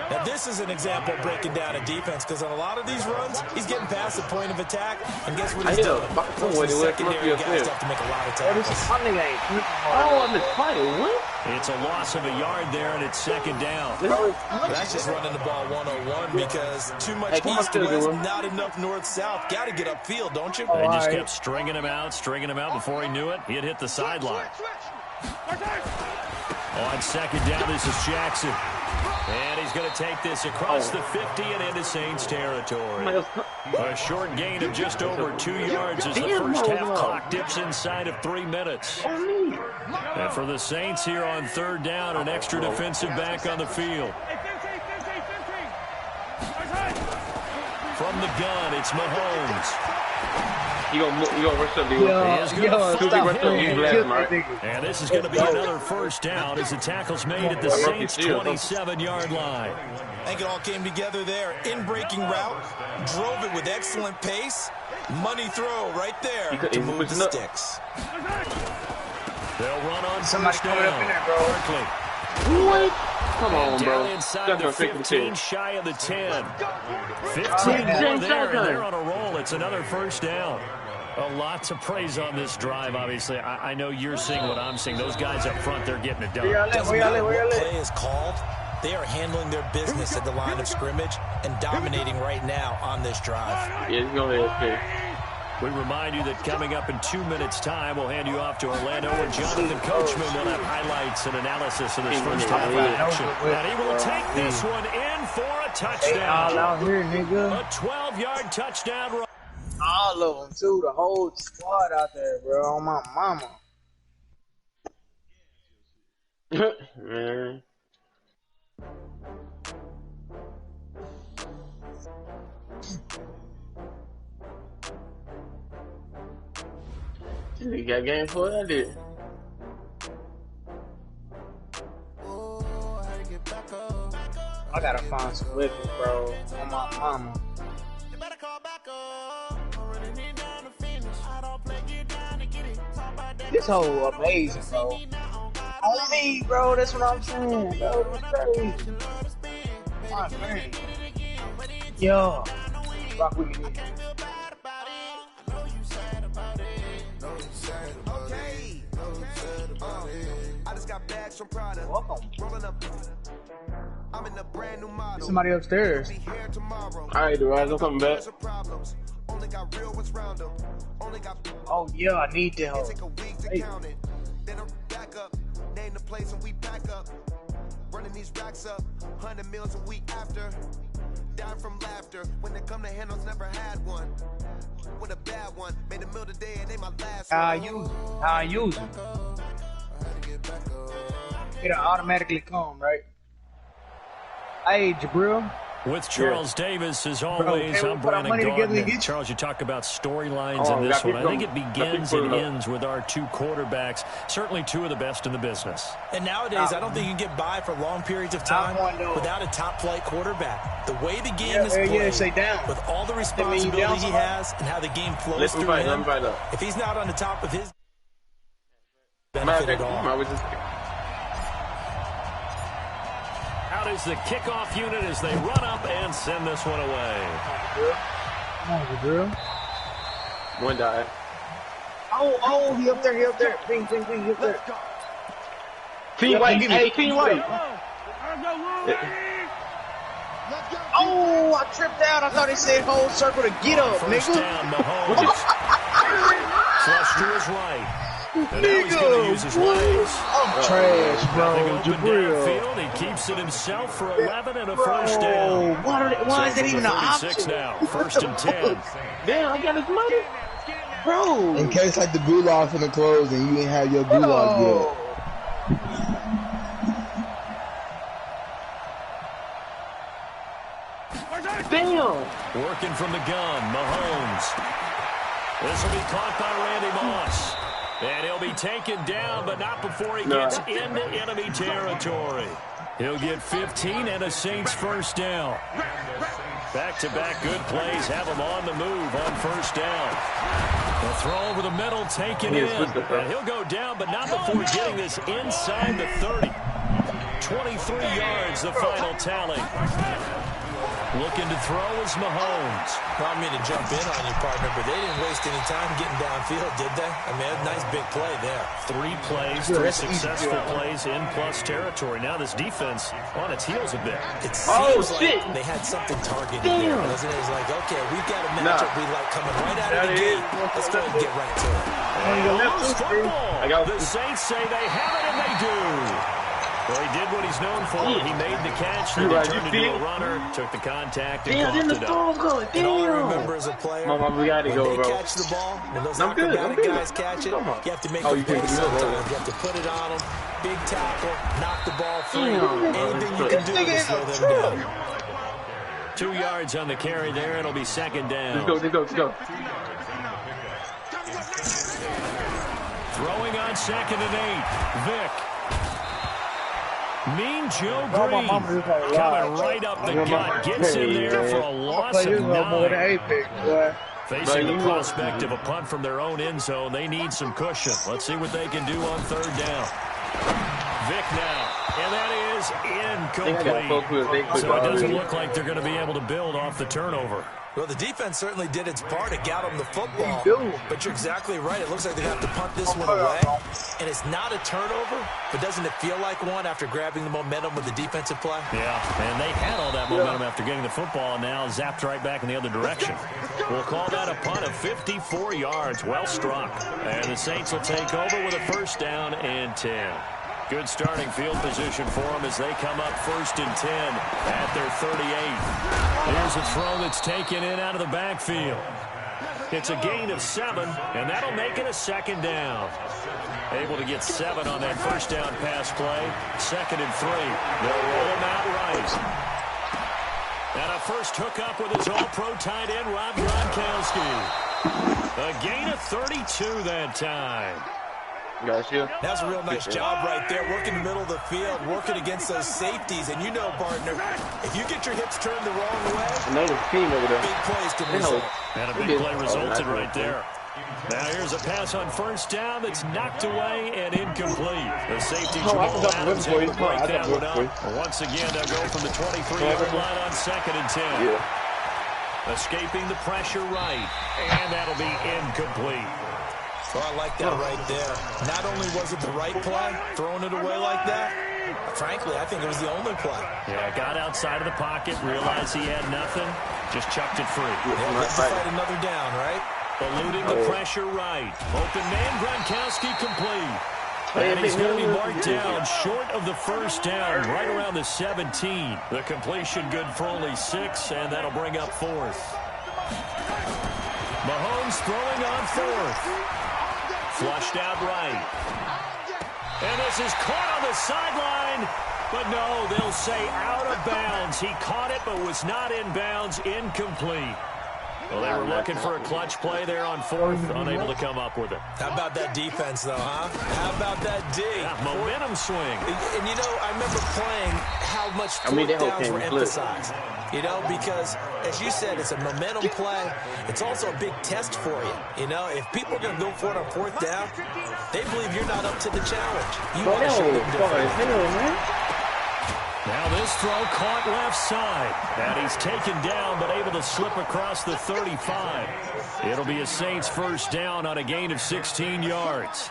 Now, this is an example of breaking down a defense because on a lot of these runs, he's getting past the point of attack, and guess what he's doing? Those secondary guys have to make a lot of tackles. It's a loss of a yard there, and it's 2nd down. That's just running the ball 101 because too much east-west, not enough north-south. Got to get upfield, don't you? They just kept stringing him out before he knew it. He had hit the sideline. On 2nd down, this is Jackson. And he's going to take this across the 50 and into Saints territory. A short gain of just over 2 yards as the first half clock dips inside of 3 minutes. And for the Saints here on 3rd down, an extra defensive back on the field. From the gun, it's Mahomes. You gonna rush up the And this is going to be another first down as the tackle's made at the Saints' 27-yard line. I think it all came together there. In-breaking route, drove it with excellent pace. Money throw right there to move the sticks. They'll run on somebody coming up in there, bro. What? Come on, bro. Down inside the 15, shy of the 10. 15 more there, and they're on a roll. It's another first down. A lot to praise on this drive, obviously. I know you're seeing what I'm seeing. Those guys up front, they're getting it done. Doesn't matter what play is called. They are handling their business at the line of scrimmage and dominating right now on this drive. Yeah, go ahead. We remind you that coming up in 2 minutes' time, we'll hand you off to Orlando, where Jonathan Coachman will have highlights and analysis of this first half of action. And he will take this one in for a touchdown. Out here, nigga. A 12-yard touchdown run. All of them, too. The whole squad out there, bro. On my mama. Man. You got game for it? I did. I gotta find some liquor, bro. On my mama. This whole amazing, bro. On me, bro. That's what I'm saying, bro. It's crazy. My man. Yo. Rock with me. I just got bags from Prada. Welcome. Rolling up. I'm in a brand new model. Somebody upstairs. Alright, Duraz, I'm coming back. Only got real ones round them. Only got. Oh yeah, I need that help. Take a week to count it. Then I'm back up. Name the place and we pack up. Running these racks up. 100 meals a week after. Dying from laughter. When they come to handles, never had one. With a bad one. Made a meal today and they my last one. I use them. It'll automatically come, right? Hey, Jabril. With Charles Davis, as always, I'm Brandon Gardner. Charles, you talk about storylines in this one. I think it begins and ends with our two quarterbacks, certainly two of the best in the business. And nowadays, I don't think you can get by for long periods of time without a top-flight quarterback. The way the game is played, with all the responsibility he has and how the game flows through him, if he's not on the top of his benefit at all. Out is the kickoff unit as they run up and send this one away. One died. Oh, he up there. Ping, he up there. Team White, hey, Team White. Oh, I tripped out. I thought he said whole circle to get up, First nigga. down, Mahomes. Flush to his right. And now he's going to use his legs. I'm trash, bro. Jabril. He keeps it himself for 11 and a first down. Why is that even an option? Now, 1st and 10. Damn, I got his money. Bro. In case like the gulag finna close and you ain't have your gulag yet. Damn. Working from the gun, Mahomes. This will be caught by Randy Moss. And he'll be taken down, but not before he gets into enemy territory. He'll get 15 and a Saints first down. Back-to-back good plays have him on the move on first down. The throw over the middle, taken in. And he'll go down, but not before getting this inside the 30. 23 yards, the final tally. Looking to throw is Mahomes. Well, I mean to jump in on you, partner, but they didn't waste any time getting downfield, did they? I mean, a nice big play there. 3 plays, 3 successful plays in plus territory. Now this defense on its heels a bit. It seems like they had something targeted there, doesn't it? It was like, okay, we've got a matchup we like coming right out of the gate. Let's go and get right to it. And the Saints say they have it, and they do. Well, he did what he's known for. He made the catch, then he turned into a runner, took the contact, and coughed it up. And all I remember as a player, we gotta when go, they bro. catch the ball, when those acrobatic guys catch it, you have to make the play sometimes. You have to put it on them, big tackle, knock the ball free. Anything you can do to slow them down. 2 yards on the carry there. It'll be second down. Let's go. Throwing on 2nd and 8. Vic. Mean Joe Green coming right up the gut. Gets in there for a loss of 9. Facing the prospect of a punt from their own end zone, they need some cushion. Let's see what they can do on 3rd down. Vic now, and that is incomplete. So it doesn't look like they're going to be able to build off the turnover. Well, the defense certainly did its part to get them the football, but you're exactly right. It looks like they have to punt this one away, and it's not a turnover, but doesn't it feel like one after grabbing the momentum with the defensive play? Yeah, and they had all that momentum after getting the football, and now zapped right back in the other direction. We'll call that a punt of 54 yards. Well struck. And the Saints will take over with a 1st down and 10. Good starting field position for them as they come up 1st and 10 at their 38. Here's a throw that's taken in out of the backfield. It's a gain of 7, and that'll make it a 2nd down. Able to get 7 on that 1st down pass play. 2nd and 3. They'll roll him out right. And a first hookup with his all-pro tight end, Rob Gronkowski. A gain of 32 that time. Gotcha. That's a real nice job right there, working the middle of the field, working against those safeties. And you know, partner, if you get your hips turned the wrong way, another team over there. Big plays can result. And a big play resulted right there. Now here's a pass on 1st down that's knocked away and incomplete. The safety Jamal Adams able to break that one up. Once again, they'll go from the 23-yard line on 2nd and 10. Yeah. Escaping the pressure right, and that'll be incomplete. Oh, I like that right there. Not only was it the right play, throwing it away like that, frankly, I think it was the only play. Yeah, got outside of the pocket, realized he had nothing, just chucked it free. Yeah, let's fight another down, right? Eluding the pressure right. Open man, Gronkowski complete. And he's going to be marked down short of the 1st down, right around the 17. The completion good for only 6, and that'll bring up 4th. Mahomes throwing on 4th. Flushed out right. And this is caught on the sideline. But no, they'll say out of bounds. He caught it but was not in bounds. Incomplete. Well, they were looking for a clutch play there on 4th. Unable to come up with it. How about that defense, though, huh? How about that D? Yeah, momentum swing. And, you know, I remember playing how much 4th downs were emphasized. You know, because, as you said, it's a momentum play. It's also a big test for you. You know, if people are going to go for it on 4th down, they believe you're not up to the challenge. You want to show them different. Now this throw caught left side. And he's taken down but able to slip across the 35. It'll be a Saints 1st down on a gain of 16 yards.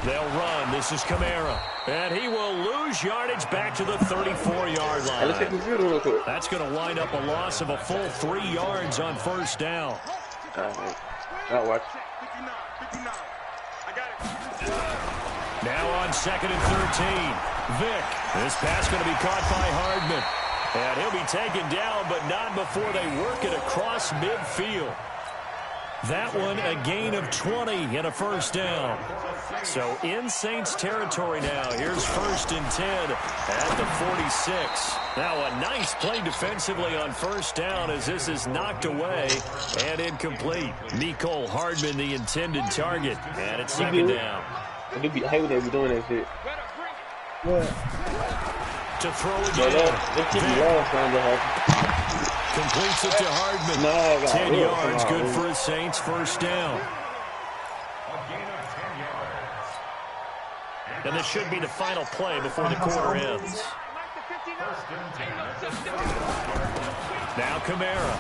They'll run. This is Kamara. And he will lose yardage back to the 34-yard line. That's going to wind up a loss of a full 3 yards on 1st down. I'll watch. Now on 2nd and 13. Vick. This pass going to be caught by Hardman. And he'll be taken down, but not before they work it across midfield. That one a gain of 20 and a 1st down. So in Saints territory now. Here's 1st and 10 at the 46. Now a nice play defensively on 1st down as this is knocked away and incomplete. Mecole Hardman the intended target. And it's 2nd down. I hate when they be doing that shit. To throw again. Completes it to Hardman. 10 yards, good for a Saints 1st down. And this should be the final play before the quarter ends. Now Kamara.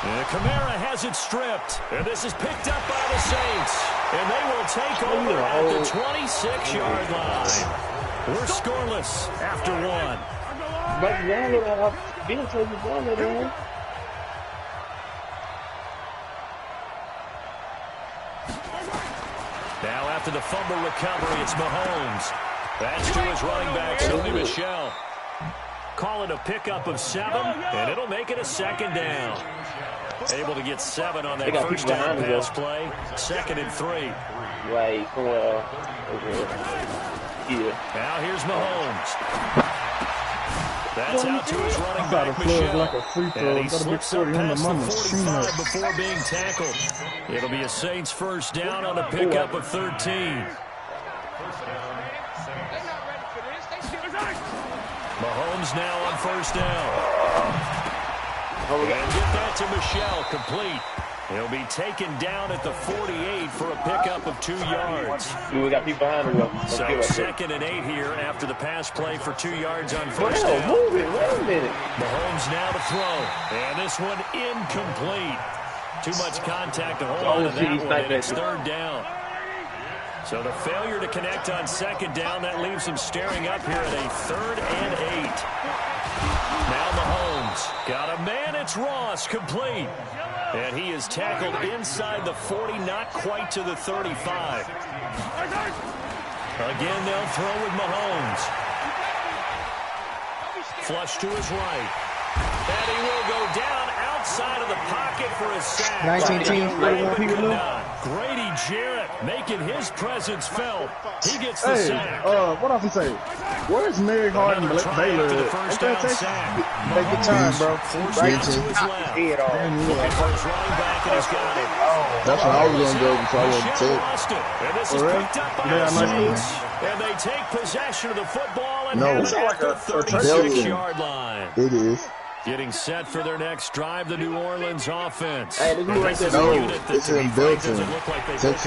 And Kamara has it stripped. And this is picked up by the Saints. And they will take over at the 26-yard line. We're scoreless after 1. Now after the fumble recovery, it's Mahomes. That's to his running back, Sony Michel. Call it a pickup of 7, and it'll make it a 2nd down. Able to get 7 on that 1st down pass play. 2nd and 3. Right, Now here's Mahomes. That's out to his running back, Michel. And he slips up past the 45 before being tackled. It'll be a Saints 1st down on a pickup of 13. Mahomes now on 1st down. And get that to Michel, complete. He'll be taken down at the 48 for a pickup of 2 yards. We got people behind him. So 2nd and 8 here after the pass play for 2 yards on 1st down. Move it. Wait a minute. Mahomes now to throw. And this one incomplete. Too much contact to hold on to that one, and it's 3rd down. So the failure to connect on 2nd down, that leaves him staring up here at a 3rd and 8. Now Mahomes. Got a man, it's Ross, complete. And he is tackled inside the 40, not quite to the 35. Again, they'll throw with Mahomes. Flush to his right. And he will go down outside of the pocket for a sack. 19 teams, 41 people left. Grady Jarrett making his presence felt. He gets the sack. What else he say? Where's Mary Harden Baylor? The first down sack. Take your time, bro. Right to his left. Head off. First running back, and he's got it. That's what I was going to go before I went to take. And this is picked up by the Saints. And they take possession of the football and have it at the 36-yard line. It is. Getting set for their next drive, the New Orleans offense. Hey, this is right there. No, it's in Belton, Texas. It's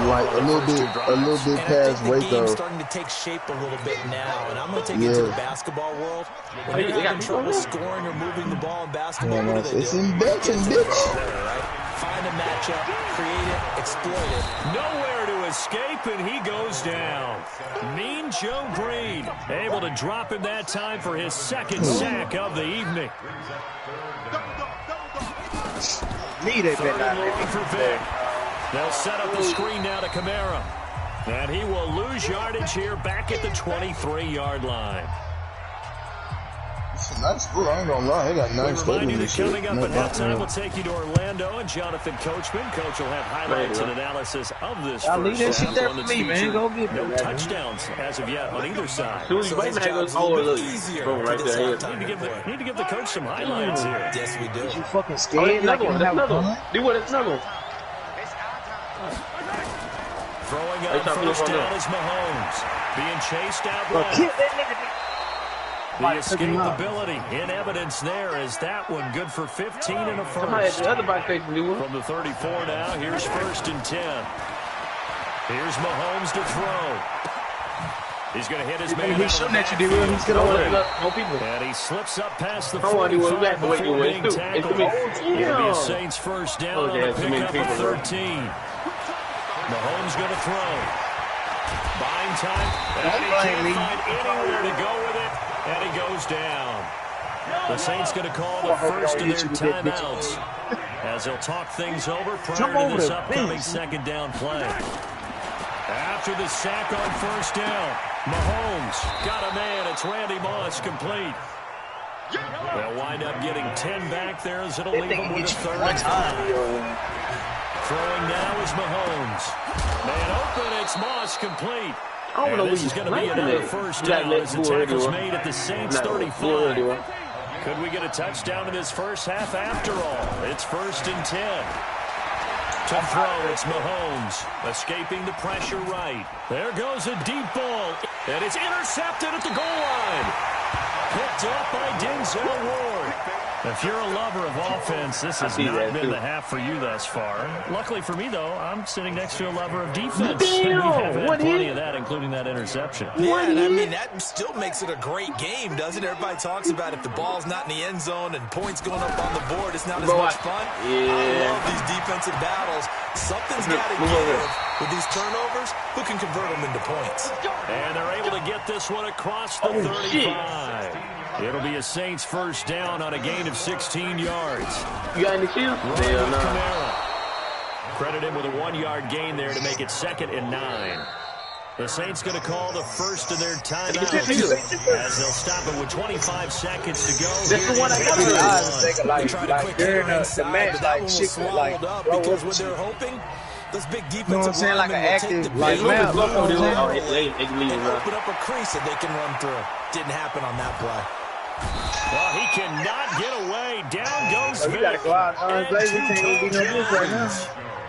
like a little bit past Waco. Starting to take shape a little bit now, and I'm going to take it to the basketball world. When you're having trouble scoring or moving the ball in basketball, what do they do? It's in Belton, bitch. Find a matchup, create it, exploit it. Nowhere to escape, and he goes down. Mean Joe Green able to drop him that time for his second sack of the evening. Need it, for Vic. They'll set up the screen now to Kamara. And he will lose yardage here back at the 23-yard line. It's a nice school, I ain't gonna lie. They got nice stadium and shit. Coming up at halftime, we'll take you to Orlando and Jonathan Coachman. Coach will have highlights and analysis of this I'll leave that first shit half. there for me, man. Go get No it. touchdowns as of yet on either side. Soon as you bite that goes, oh, look, boom, right there. Need to give the coach some highlights here. Yes, we do. You fucking Oh, scared? that's another one. Do what? It's another one. Throwing on first down is Mahomes. Being chased out Bro, left. kill that nigga. The escapability in evidence there is that one good for 15 and a Somebody at first. the other back face can do one. From the 34 now, here's 1st and 10. Here's Mahomes to throw. He's going to hit his man. He's shooting at you, D-Will. He's good over there. No people. And he slips up past the I want to do 45 what before being tackled. it's It'll be a Saints first down on the pickup of 13. Mahomes going to throw. Buying time. And he can't find anywhere to go with it. And he goes down. The Saints going to call the first of their timeouts as they'll talk things over prior to this upcoming second down play. After the sack on first down, Mahomes got a man. It's Randy Moss complete. They'll wind up getting 10 back there as it'll leave them with a 35. Throwing now is Mahomes. Man open, it's Moss complete. And this is going to be another first down as the tackle's made at the Saints 35. Could we get a touchdown in this first half after all? It's 1st and 10. To throw, it's Mahomes. Escaping the pressure right. There goes a deep ball. And it's intercepted at the goal line. Picked up by Denzel Ward. If you're a lover of offense, this has not been the half for you thus far. Luckily for me, though, I'm sitting next to a lover of defense. And we have had plenty of that, including that interception. Yeah, and I mean, that still makes it a great game, doesn't it? Everybody talks about if the ball's not in the end zone and points going up on the board, it's not as much fun. I love these defensive battles. Something's got to give with these turnovers. Who can convert them into points? And they're able to get this one across the 35. It'll be a Saints first down on a gain of 16 yards. You got any shields? Kamara. Credit him with a 1-yard gain there to make it 2nd and 9. The Saints going to call the first of their timeouts as they'll stop it with 25 seconds to go. That's the one I got to like during the match, like shit, like because what they're hoping, this big defensive, you know what I'm saying, like an active like map. They open up a crease that they can run through. Didn't happen on that play. Well, he cannot get away. Down goes So you got to go out. Can't be no good right now.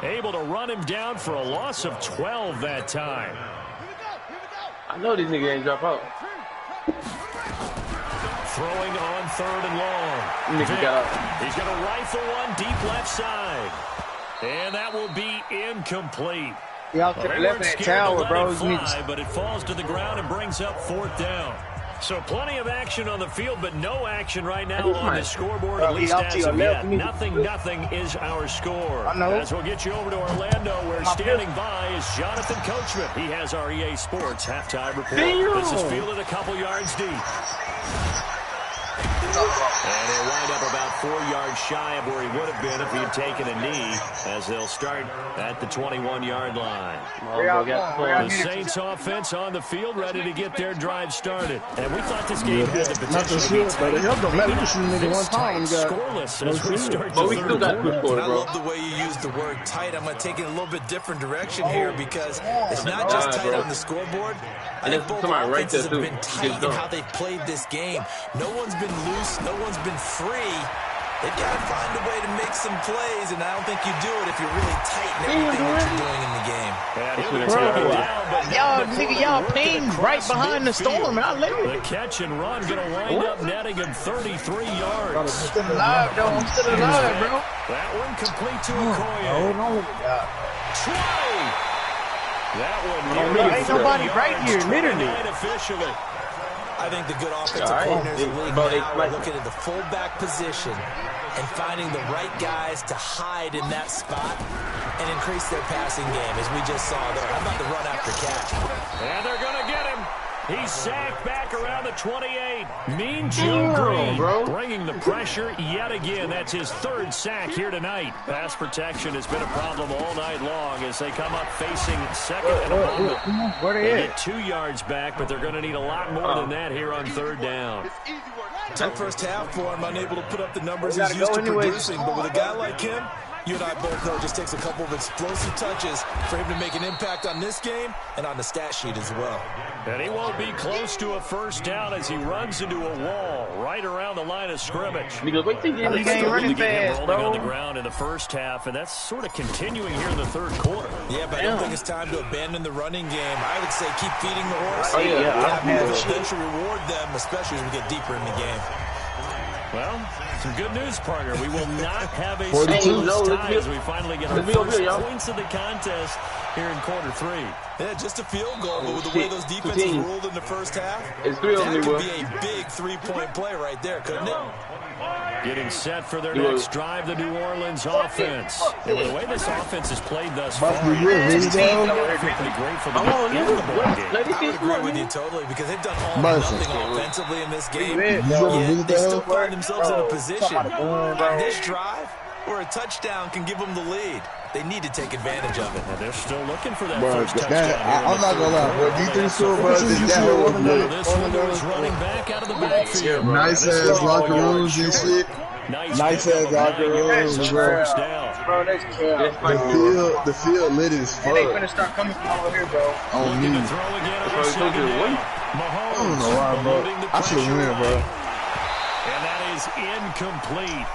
Able to run him down for a loss of 12 that time. I know these niggas ain't drop out. Throwing on 3rd and long. He's going to rifle one deep left side. And that will be incomplete. Y'all to the left hand tower, bro. But it falls to the ground and brings up 4th down. So plenty of action on the field, but no action right now on the scoreboard, at least as of yet. Nothing is our score. As we'll get you over to Orlando, where standing by is Jonathan Coachman. He has our EA Sports halftime report. This is fielded a couple yards deep. And he'll wind up about 4 yards shy of where he would have been if he had taken a knee, as they'll start at the 21-yard line. The Saints offense on the field, ready to get their drive started. And we thought this game had the potential to be tight. Scoreless as we start the third quarter. I love the way you use the word tight. I'm going to take it in a little bit different direction here because it's not just tight on the scoreboard. I think both offenses have been tight in how they've played this game. No one's been loose. No one's been free. They've got to find a way to make some plays, and I don't think you do it if you're really tight in everything that you're doing in the game. Y'all ping right behind the storm, and I let it. The catch and run going to wind up netting him 33 yards. I'm still alive, though. I'm still alive, bro. That one complete to Okoye. Hold on. Try. That one. Ain't nobody right here, literally. Officially. I think the good offensive coordinators in the league now are looking at the fullback position and finding the right guys to hide in that spot and increase their passing game, as we just saw there. How about the run after catch? And they're going to get him. He's sacked back around the 28. Mean Joe Green bringing the pressure yet again. That's his 3rd sack here tonight. Pass protection has been a problem all night long as they come up facing second and a moment. They get 2 yards back, but they're going to need a lot more than that here on 3rd down. Tough first half for him, unable to put up the numbers he's used to producing. But with a guy like him, you and I both know it just takes a couple of explosive touches for him to make an impact on this game and on the stat sheet as well. And he won't be close to a first down as he runs into a wall right around the line of scrimmage. He ain't running fast, bro. On the ground in the first half, and that's sort of continuing here in the 3rd quarter. Yeah, but I don't think it's time to abandon the running game. I would say keep feeding the horse. Eventually reward them, especially as we get deeper in the game. Well, some good news, partner. We will not have a scoreless tie as we finally get our first points of the contest here in quarter 3. Yeah, just a field goal, but with the way those defenses ruled in the first half, that could be a big 3-point play right there, couldn't it? Getting set for their next drive, the New Orleans offense. And with the way this offense has played thus far, I feel pretty grateful to be in the ball game. I agree with you totally because they've done all nothing offensively in this game. Yet they still find themselves in a position on this drive where a touchdown can give them the lead. They need to take advantage of it. And they're still looking for that first touchdown. I'm not going to lie, bro. Defense so bro, this one is running back out of the backfield. Nice ass locker rooms and shit. Nice ass locker rooms, bro. The field lit as fuck. They finna start coming from over here, bro. On me. I don't know why, bro. I should win, bro. And that is incomplete.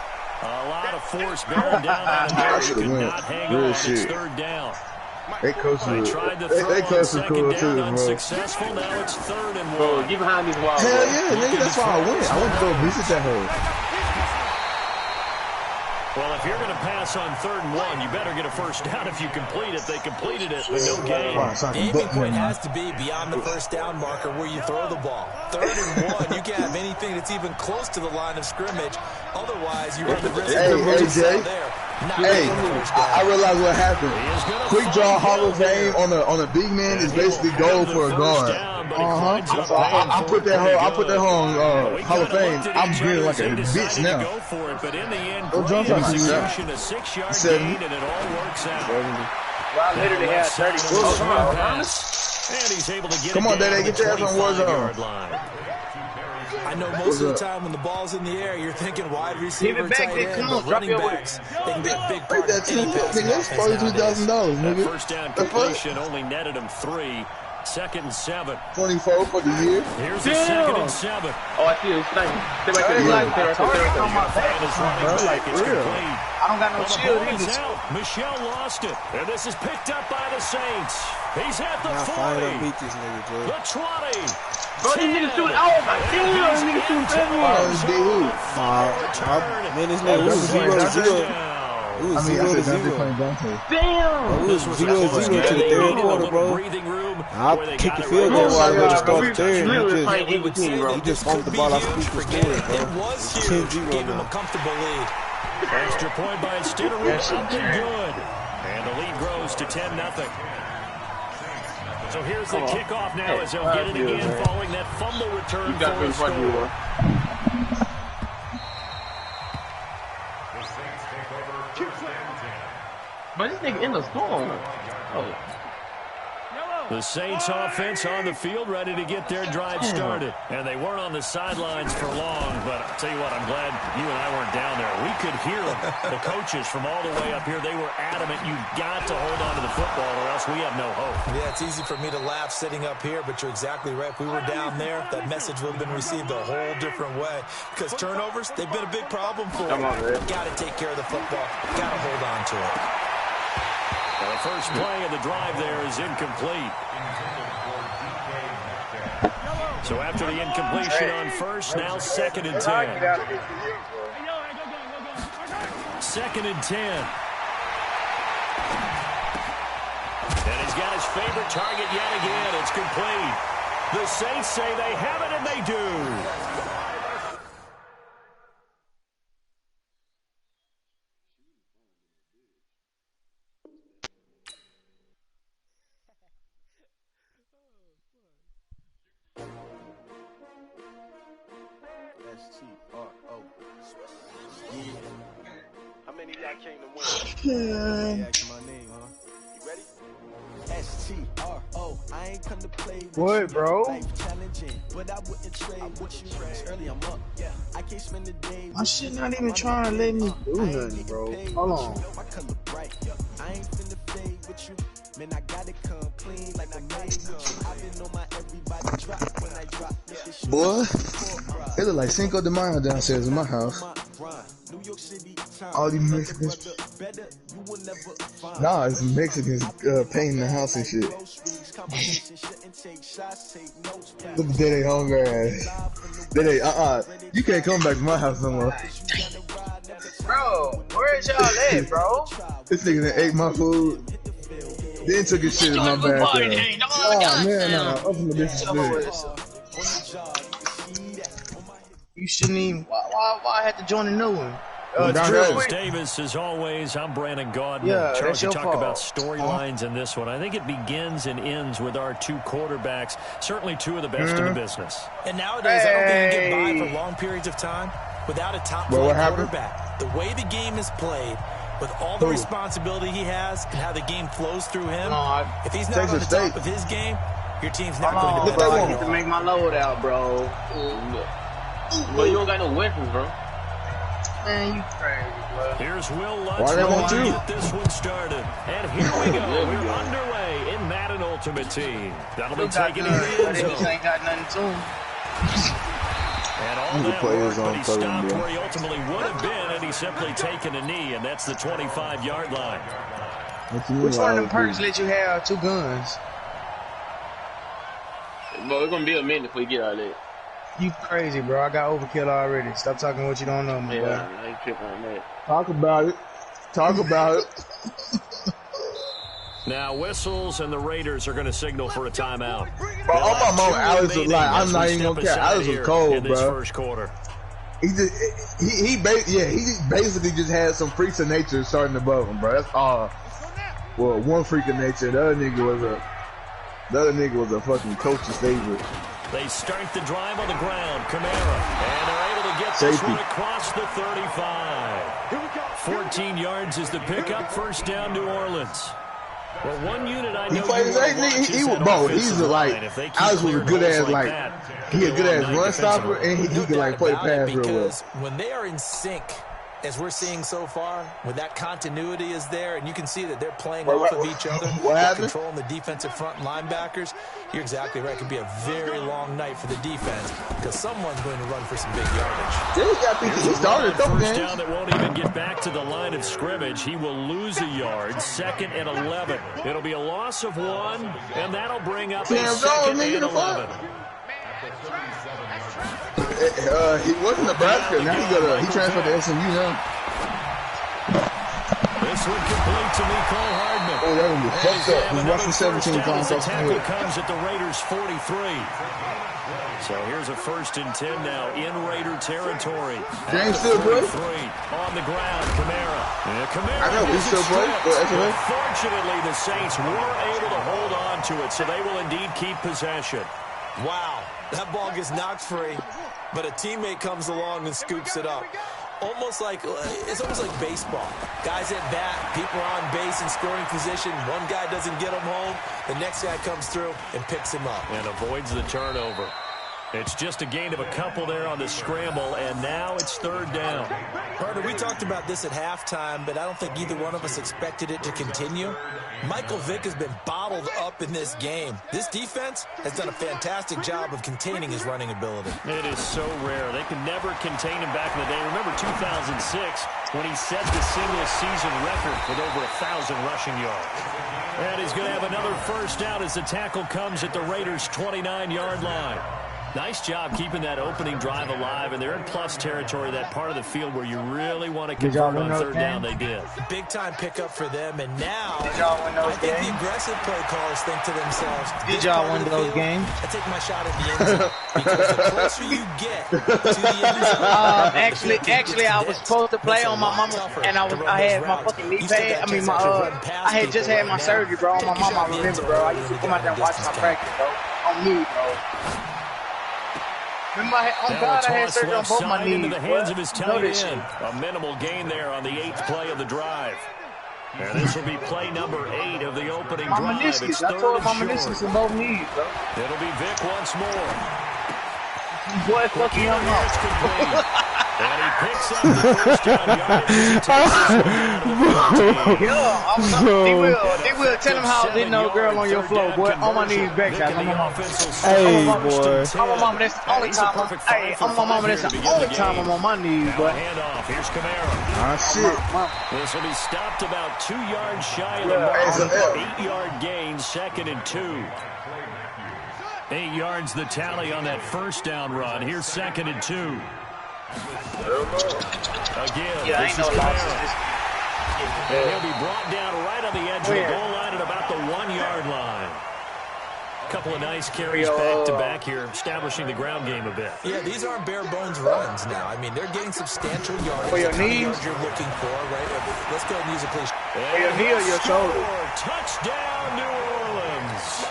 A lot of force bearing down on him there. He could not hang on. It's 3rd down. They coaching cool too, bro. Unsuccessful. Now it's 3rd and 1. Bro, get behind these walls. Hell yeah, nigga, that's why I went. I went to go visit that hole. Well, if you're going to pass on 3rd and 1, you better get a first down if you complete it. They completed it, but no gain. Gaming point has to be beyond the first down marker where you throw the ball. 3rd and 1, you can't have anything that's even close to the line of scrimmage. Otherwise, you run the risk of AJ. Hey, I realize what happened. Quick draw Hall of Fame on a big man is basically goal for a guard. So I put that hoe on Hall of Fame. I'm getting like a bitch now. Don't jump on me, man. 70. And it all works out. I literally had 30 And he's able to get Come on, Daddy, get your ass on Warzone. I know most of the time when the ball's in the air, you're thinking wide receiver, tight end, but running backs, they can be a big part of any passing offense $42,000, nigga. First down completion only netted him 3. 2nd and 7. 24 for the year. Here's the 2nd and 7. Oh, I see it. Stay right there. I don't got no shield either. Michelle lost it. And this is picked up by the Saints. He's at the 40. The 20. Bro, these niggas shooting. Oh, my God. These niggas shooting everywhere. Man, this nigga was 0-0. It was 0-0. Damn. It was 0-0 to the 3rd quarter, bro. I'll kick the field goal while I go to start the 3rd. He just bumped the ball off the score, bro. It's 10-0 now. Extra point by Stidham. Something good. And the lead grows to 10-0. So here's the kickoff now as they'll get it again following that fumble return for a score. But this nigga in the storm. Oh. The Saints offense on the field, ready to get their drive started. And they weren't on the sidelines for long, but I'll tell you what, I'm glad you and I weren't down there. We could hear them, the coaches from all the way up here. They were adamant, you've got to hold on to the football or else we have no hope. Yeah, it's easy for me to laugh sitting up here, but you're exactly right. If we were down there, that message would have been received a whole different way. Because turnovers, they've been a big problem for them. Got to take care of the football. Got to hold on to it. Well, the first play of the drive there is incomplete. So after the incompletion on first, now 2nd and 10. 2nd and 10. And he's got his favorite target yet again. It's complete. The Saints say they have it, and they do. S-T-R-O. Yeah. How many of y'all came to win? Yeah, my name, huh? You ready? S-T-R-O. I ain't come to play with what, bro? Life challenging, but I wouldn't trade with you. Early, I'm up. Yeah. I can't spend the day. My shit not even trying to let me do nothing, bro. Hold on. My color bright. I ain't finna fade with you. Man, I gotta come clean like a maid. I've been on my everybody drop when I drop. Boy, it look like Cinco de Mayo downstairs in my house. All these Mexicans. Nah, it's Mexicans painting the house and shit. Look at Dede hungry ass. Dede, you can't come back to my house no more. Bro, where's y'all at, bro? This nigga that ate my food. Then took his shit in my bathroom. Oh man, nah, open the disrespect. You shouldn't even. Why I had to join a new one? Davis, as always, I'm Brandon Gaudin. Yeah, Charles, you talk fault. about storylines in this one. I think it begins and ends with our two quarterbacks, certainly two of the best in the business. And nowadays, I don't think you get by for long periods of time without a top-flight quarterback. The way the game is played, with all the responsibility he has and how the game flows through him, if he's not on the top of his game, your team's not going to be I need to make my load out, bro. But you don't got no weapons, bro. Man, you crazy, bro. Here's Will Lutz to get this one started. And here we go. We're underway in Madden Ultimate Team. That'll be taken in the end zone. Ain't got nothing to him. And all that work, but he stopped where he ultimately would have been, and he's simply taken a knee, and that's the 25-yard line. Which one of them perks let you have 2 guns? Bro, it's gonna be a minute before you get out of that. You crazy, bro. I got overkill already. Stop talking what you don't know, my boy. I ain't tripping on that. Talk about it. Talk about it. Now, whistles and the Raiders are going to signal for a timeout. Bro, on my mom, Alex was like, I'm not even going to care. Alex was cold, bro. First quarter. He basically just had some freaks of nature starting above him, bro. That's all. Well, one freak of nature. The other nigga was a fucking coach's favorite. They start the drive on the ground. Kamara. And they're able to get this one across the 35. 14 yards is the pickup. First down, New Orleans. Well, one unit I know he's like, Alex was a good ass, like, he a good ass run stopper, and he could, like, play pass real well. When they are in sync, as we're seeing so far, when that continuity is there, and you can see that they're playing off of each other, controlling the defensive front linebackers, you're exactly right. It could be a very long night for the defense because someone's going to run for some big yardage. He started a couple games. Down that won't even get back to the line of scrimmage. He will lose a yard. 2nd and 11. It'll be a loss of 1, and that'll bring up a 2nd and 11. He was in Nebraska. Now he transferred to SMU now. This one complete to Mecole Hardman. Oh, that one was fucked up. He's rushing 17 times. The tackle comes at the Raiders' 43. So here's a 1st and 10 now in Raider territory. James still play? On the ground, Kamara. I know, he still play. Fortunately, the Saints were able to hold on to it, so they will indeed keep possession. Wow, that ball gets knocked free, but a teammate comes along and scoops it up. almost like baseball. Guys at bat, people are on base in scoring position. One guy doesn't get him home. The next guy comes through and picks him up. And avoids the turnover. It's just a gain of a couple there on the scramble, and now it's third down. Carter, we talked about this at halftime, but I don't think either one of us expected it to continue. Michael Vick has been bottled up in this game. This defense has done a fantastic job of containing his running ability. It is so rare. They could never contain him back in the day. Remember 2006 when he set the single-season record with over 1,000 rushing yards. And he's going to have another first down as the tackle comes at the Raiders' 29-yard line. Nice job keeping that opening drive alive, and they're in plus territory, that part of the field where you really want to convert on third down. They did. Big-time pickup for them, and now I think the aggressive play callers think to themselves, did y'all win those games? I take my shot at the end zone, because the closer you get to the end zone. Actually, I was supposed to play on my mama, and I had my fucking knee pad. I had just had my surgery, bro. On my mama, I remember, bro. I used to come out there and watch my practice, bro. On me, bro. Remember, I had surgery on both my knees. Into the hands of his tight end. A minimal gain there on the 8th play of the drive. And this will be play number 8 of the opening drive. It's I tore my meniscus in both knees, bro. It'll be Vick once more. Boy, fucking him up. And he picks up the first down yardage. They will tell him how there's no girl on your floor, boy. On my knees back, guys. On my mama. Hey, boy. On my mama, that's the only time. Hey, on my mama, that's the only time I'm on my knees, boy. Handoff. Here's Kamara. Ah, shit. This will be stopped about 2 yards shy of the mark. 8-yard gain, 2nd and 2. 8 yards the tally on that first down run. Here's 2nd and 2. Again, this is Kamara. And he'll be brought down right on the edge of the goal line at about the 1-yard line. A couple of nice carries back-to-back here, establishing the ground game a bit. Yeah, these aren't bare-bones runs now. I mean, they're getting substantial yards. For your knees? You're looking for, right? Let's go and use it, please. For your knee or your shoulder? Touchdown, New Orleans.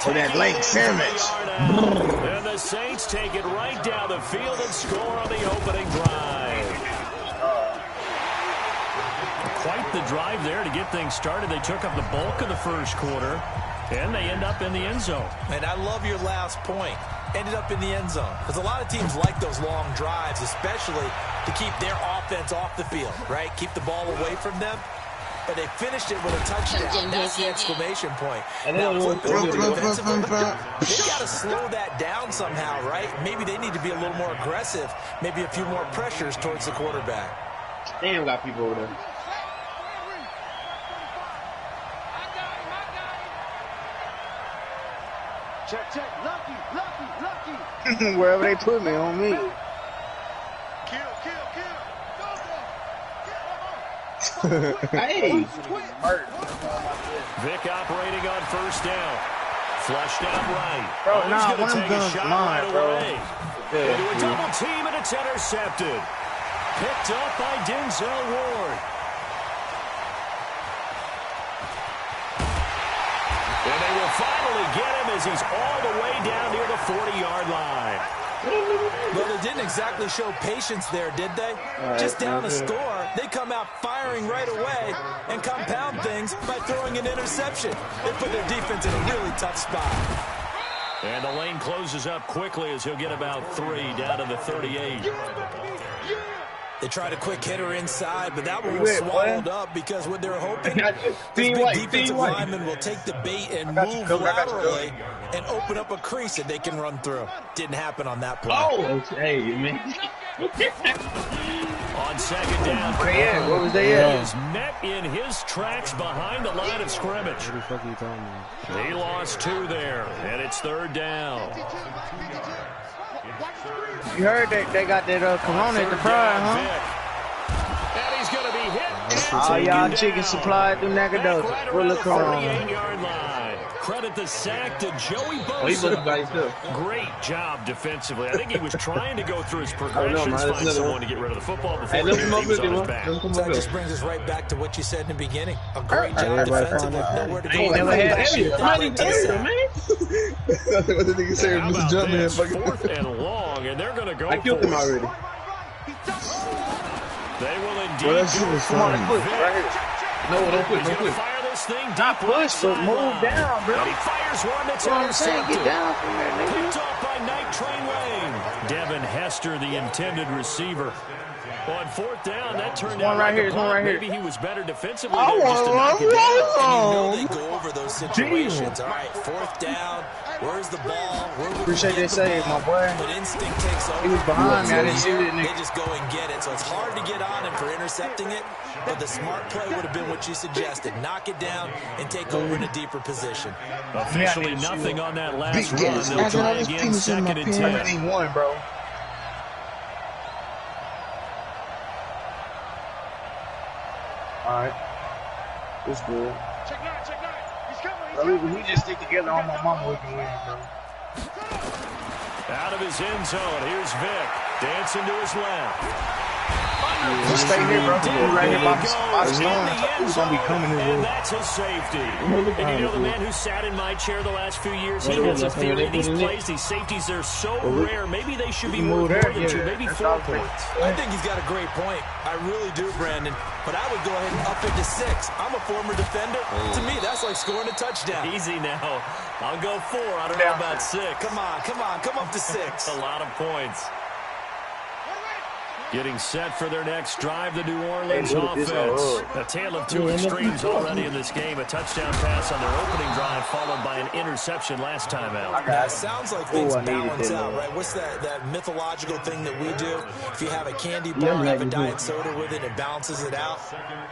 For that late sandwich. And the Saints take it right down the field and score on the opening drive. Quite the drive there to get things started. They took up the bulk of the first quarter, and they end up in the end zone. And I love your last point. Ended up in the end zone. Because a lot of teams like those long drives, especially to keep their offense off the field, right? Keep the ball away from them. But they finished it with a touchdown. That's the exclamation point. Now, defensively, they got to slow that down somehow, right? Maybe they need to be a little more aggressive. Maybe a few more pressures towards the quarterback. Damn, got people over there. Check. Lucky. Wherever they put me, on me. Kill. Hey. Vick operating on first down. Flushed out right. Bro, nah, one of them guns mine, bro. Into a double team, and it's intercepted. Picked up by Denzel Ward. And they will finally get him as he's all the way down near the 40-yard line. Well, they didn't exactly show patience there, did they? Just down a score, they come out firing right away and compound things by throwing an interception. They put their defense in a really tough spot. And the lane closes up quickly as he'll get about 3 down to the 38. They tried a quick hitter inside, but that one was swallowed up because what they're hoping, this big defensive lineman will take the bait and move laterally and open up a crease that they can run through. Didn't happen on that play. Oh, hey, man. On second down, What was they at? he is met in his tracks behind the line of scrimmage. What the fuck are you talking about? He lost 2 there, and it's third down. You heard they got that corona at the pride, huh? And he's going to be hit. All y'all chicken supplied through Nacogdoches. Full of corona. 38-yard line. Credit the sack to Joey Bosa. Great job defensively. I think he was trying to go through his progressions, find someone to get rid of the football before he was on his back. That just brings us right back to what you said in the beginning. A great job defensively. Nowhere to go. Ain't never had that shit. What the nigga say? Mr. Jumpman. 4th and long, and they're going to go I killed him already. They will indeed. Well, that shit is funny. Push right here. No, don't push. Don't push. Fire this thing Not push, but move down, bro. And he fires one that's intercepted. Get down from there, nigga. Picked off by Night Train Lane. Devin Hester, the intended receiver. On fourth down, that turned out right here. One right here. Maybe he was better defensively. I want to they go over those situations. All right, fourth down. Where's the ball? Appreciate that save, my boy. But instinct takes over. He was behind me. I didn't see it. They just go and get it. So it's hard to get on him for intercepting it. But the smart play would have been what you suggested. Knock it down and take over in a deeper position. Officially nothing on that last run. They'll try again, second and 10. One, bro. All right. It's good. Check nine. He's coming. Bro, if we just stick together on my mama, we can win, bro. Out of his end zone, here's Vic. Dancing to his left. Just stay here, bro. Right here by the stone. Who's going to be coming in and that's a safety. And you know the man who sat in my chair the last few years, he has a theory. These plays, these safeties, they're so rare. Maybe they should be more than 2, maybe 4 points. I think he's got a great point. I really do, Brandon. But I would go ahead and up it to 6. I'm a former defender. To me, that's like scoring a touchdown. Easy now. I'll go 4. I don't know about 6. Come on. Come up to 6. A lot of points. Getting set for their next drive, the New Orleans offense. A tale of two extremes already in this game. A touchdown pass on their opening drive, followed by an interception last time out. It sounds like things balance out, right? What's that mythological thing that we do? If you have a candy bar, have a diet soda with it, it balances it out.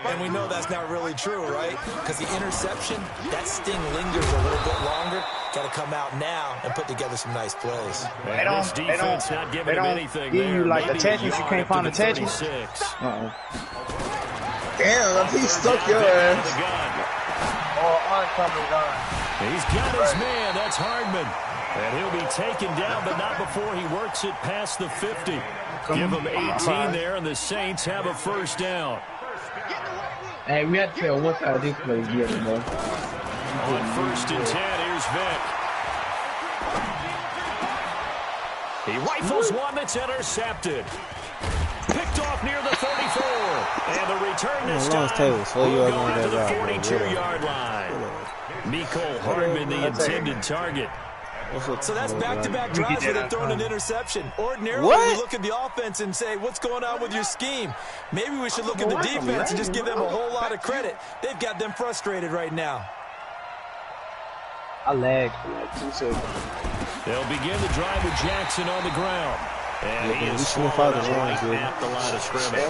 And we know that's not really true, right? Because the interception, that sting lingers a little bit longer. Got to come out now and put together some nice plays. And this defense not giving them anything give there. You like attachments, you can't find attachments. Damn, he stuck your ass. He's got his man. That's Hardman. And he'll be taken down, but not before he works it past the 50. Give him 18 there, and the Saints have a first down. Hey, we had to tell what side this play together, bro. On first and 10, here's Vic. He rifles one that's intercepted. Picked off near the 34. And the return this time will go out to the 42-yard line. Mecole Hardman, the intended target. So that's back-to-back drives where they're throwing an interception. Ordinarily, we look at the offense and say, what's going on with your scheme? Maybe we should look at the defense and just give them a whole lot of credit. They've got them frustrated right now. I lagged for like 2 seconds. They'll begin the drive with Jackson on the ground. And he is swallowed up right at the line of scrimmage.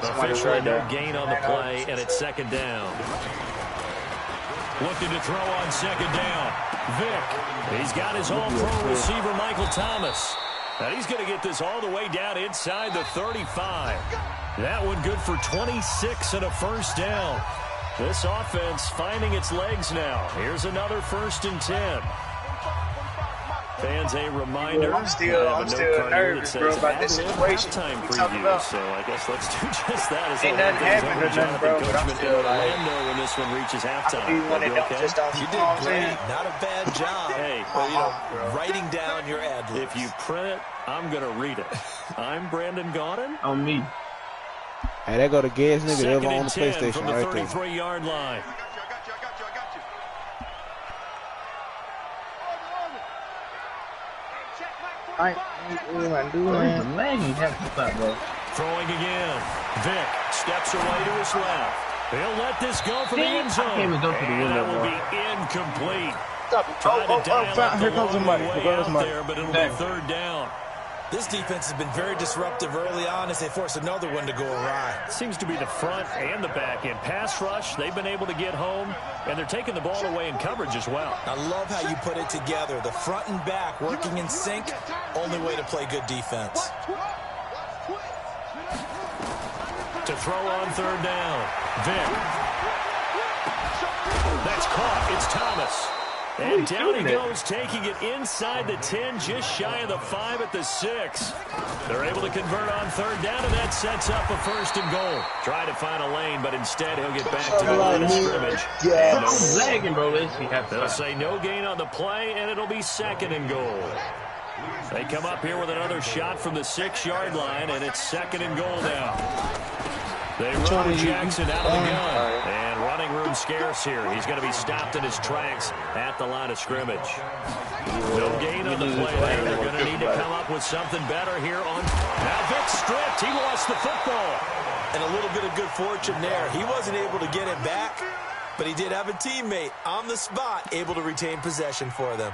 Officially no gain on the play, and it's second down. Looking to throw on second down. Vic, he's got his all-pro receiver, Michael Thomas. And he's going to get this all the way down inside the 35. That one good for 26 and a first down. This offense finding its legs now. Here's another first and 10. Fans, a reminder. I'm still nervous, bro, about this situation. Time preview, so I guess let's do just that. Ain't nothing happened or nothing, bro, but I'm still like, Orlando when this one reaches halftime. You did great. Not a bad job. Hey, writing down your ad libs. If you print it, I'm going to read it. I'm Brandon Gaudin. On me. Hey, that go to Gaz nigga ever on the PlayStation from the right there. 33-yard line. Throwing again. Vic steps away to his left. He'll let this go for the end zone. And that will be incomplete. Here comes somebody. There, but it'll be third down. This defense has been very disruptive early on as they force another one to go awry. Seems to be the front and the back end. Pass rush, they've been able to get home, and they're taking the ball away in coverage as well. I love how you put it together. The front and back working in sync, only way to play good defense. To throw on third down, Vic. That's caught. It's Thomas. And down he goes, taking it inside the 10, just shy of the 5 at the 6. They're able to convert on third down, and that sets up a first and goal. Try to find a lane, but instead he'll get back to the line of scrimmage. Yeah, I'm lagging, bro. They'll say no gain on the play, and it'll be second and goal. They come up here with another shot from the 6-yard line, and it's 2nd and goal now. They run Jackson out of the gun, and running room scarce here. He's going to be stopped in his tracks at the line of scrimmage. No gain on the play there. They're going to need to come up with something better here on. Now Vic stripped. He lost the football. And a little bit of good fortune there. He wasn't able to get it back, but he did have a teammate on the spot able to retain possession for them.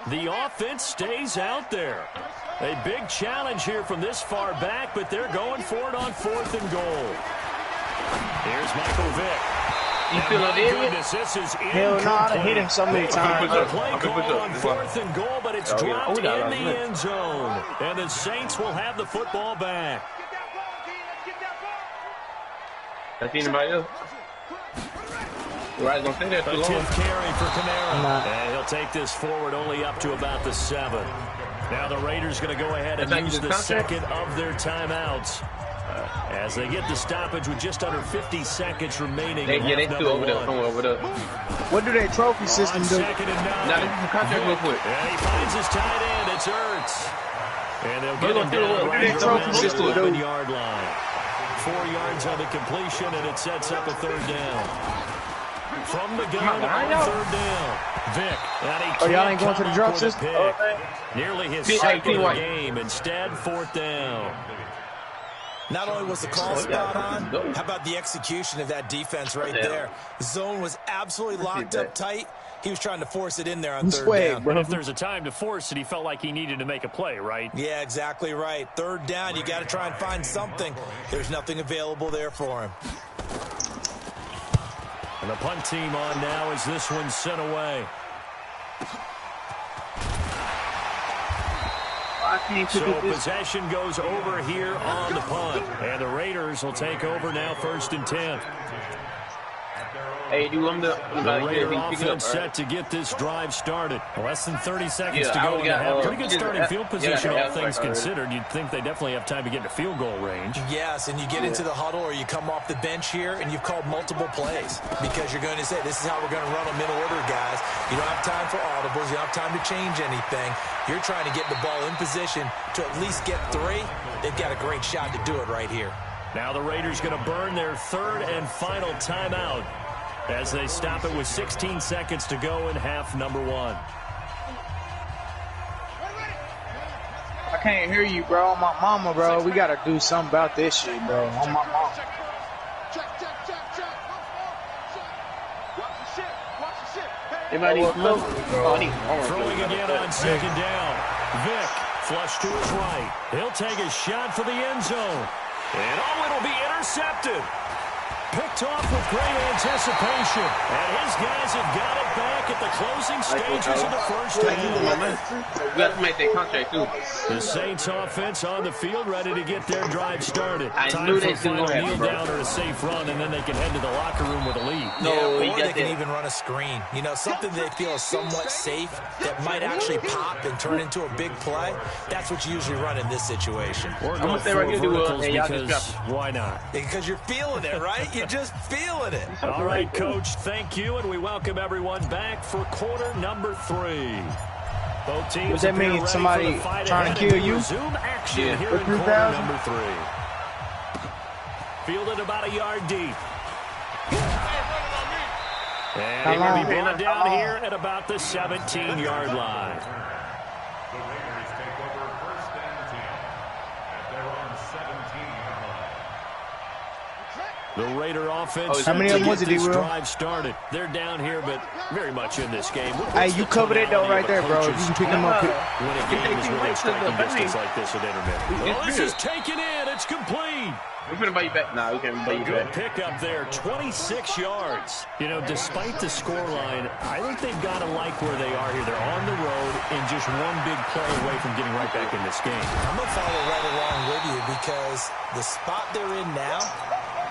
The offense stays out there. A big challenge here from this far back, but they're going for it on 4th and goal. Here's Michael Vick. You feel an idiot? Hell no, I hit him so many times. The play call on 4th and goal, but it's dropped in the end zone. And the Saints will have the football back. That's anybody else? Right, don't say that too long. 10th carry for Kamara. And he'll take this forward only up to about the 7. Now the Raiders going to go ahead and use the second of their timeouts as they get the stoppage with just under 50 seconds remaining. They still over there, somewhere over there. What do their trophy system do? 2nd and 9. Now this is the contract real quick. And he finds his tight end. It's Ertz. And they'll get him down right around the 11-yard line. 4 yards on the completion, and it sets up a 3rd down. From the gun on 3rd down. Vic. Oh, y'all ain't going to the drop system? Nearly his 2nd of the game. Instead, 4th down. Not only was the call spot on, how about the execution of that defense right there? The zone was absolutely locked up tight. He was trying to force it in there on 3rd down. But if there's a time to force it, he felt like he needed to make a play, right? Yeah, exactly right. 3rd down, you got to try and find something. There's nothing available there for him. And the punt team on now as this one's sent away. So possession goes over here on the punt. And the Raiders will take over now 1st and 10. Hey, do the Raider offense set to get this drive started. Less than 30 seconds to go. They have pretty good starting field position, all things considered. You'd think they definitely have time to get to field goal range. Yes, and you get into the huddle or you come off the bench here and you've called multiple plays because you're going to say, this is how we're going to run them in order, guys. You don't have time for audibles. You don't have time to change anything. You're trying to get the ball in position to at least get 3. They've got a great shot to do it right here. Now the Raiders going to burn their 3rd and final timeout as they stop it with 16 seconds to go in half number 1. I can't hear you, bro. On my mama, bro. We got to do something about this shit, bro. On my mama. Anybody need smoke? Throwing again on 2nd down. Vic, flush to his right. He'll take a shot for the end zone. And it'll be intercepted. Picked off with great anticipation. And his guys have got it back at the closing stages of the 1st half. We have to make that contract, too. The Saints offense on the field ready to get their drive started. Time for a final kneel down or a safe run, and then they can head to the locker room with a lead. Or they can even run a screen. You know, something they feel is somewhat safe that might actually pop and turn into a big play. That's what you usually run in this situation. Or go for verticals because why not? Because you're feeling it, right? You're just feeling it. All right, Coach, thank you, and we welcome everyone back for quarter number 3. Both teams. Does that mean somebody trying to kill you? Resume action here in quarter number 3. Fielded about a yard deep. And he's going to be brought down here at about the 17-yard line. The Raider offense. How many of them was it, D-Will? Drive started. They're down here, but very much in this game. Hey, you covered it though right there, bro. You can pick them up. When a game is really striking distance like this at intermittent. Well, this is taken in. It's complete. We're going to buy you back. Nah, we can't buy you back. Good pickup there. 26 yards. You know, despite the scoreline, I think they've got to like where they are here. They're on the road and just one big play away from getting right back in this game. I'm going to follow right along with you because the spot they're in now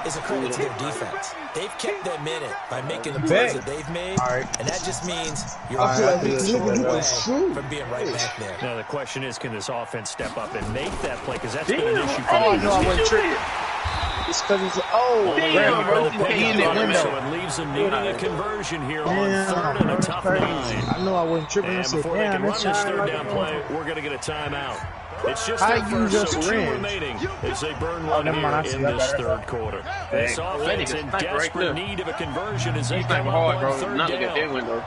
is a credit to their defense. They've kept them in it by making the plays that they've made, and that just means you're away from being right back there. Now, the question is, can this offense step up and make that play? Because that's been an issue for them. It's because he's damn, bro. He in that window. So it leaves them needing a conversion here on third and a tough 9. I know I wasn't tripping. And before they can run this third down play, we're going to get a timeout. It's just their first, so 2 remaining as they burn one here in this third quarter. This offense in desperate need of a conversion as they come up on third down.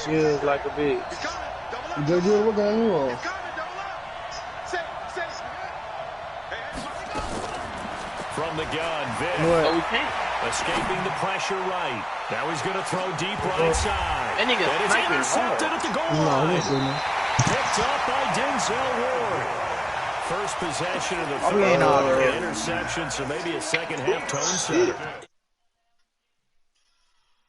She is like a bitch. What going on? From the gun, Vic. Escaping the pressure right. Now he's going to throw deep right side. And it's intercepted at the goal line. Picked up by Denzel Ward. First possession of the third. Interception, so maybe a second half tone setter.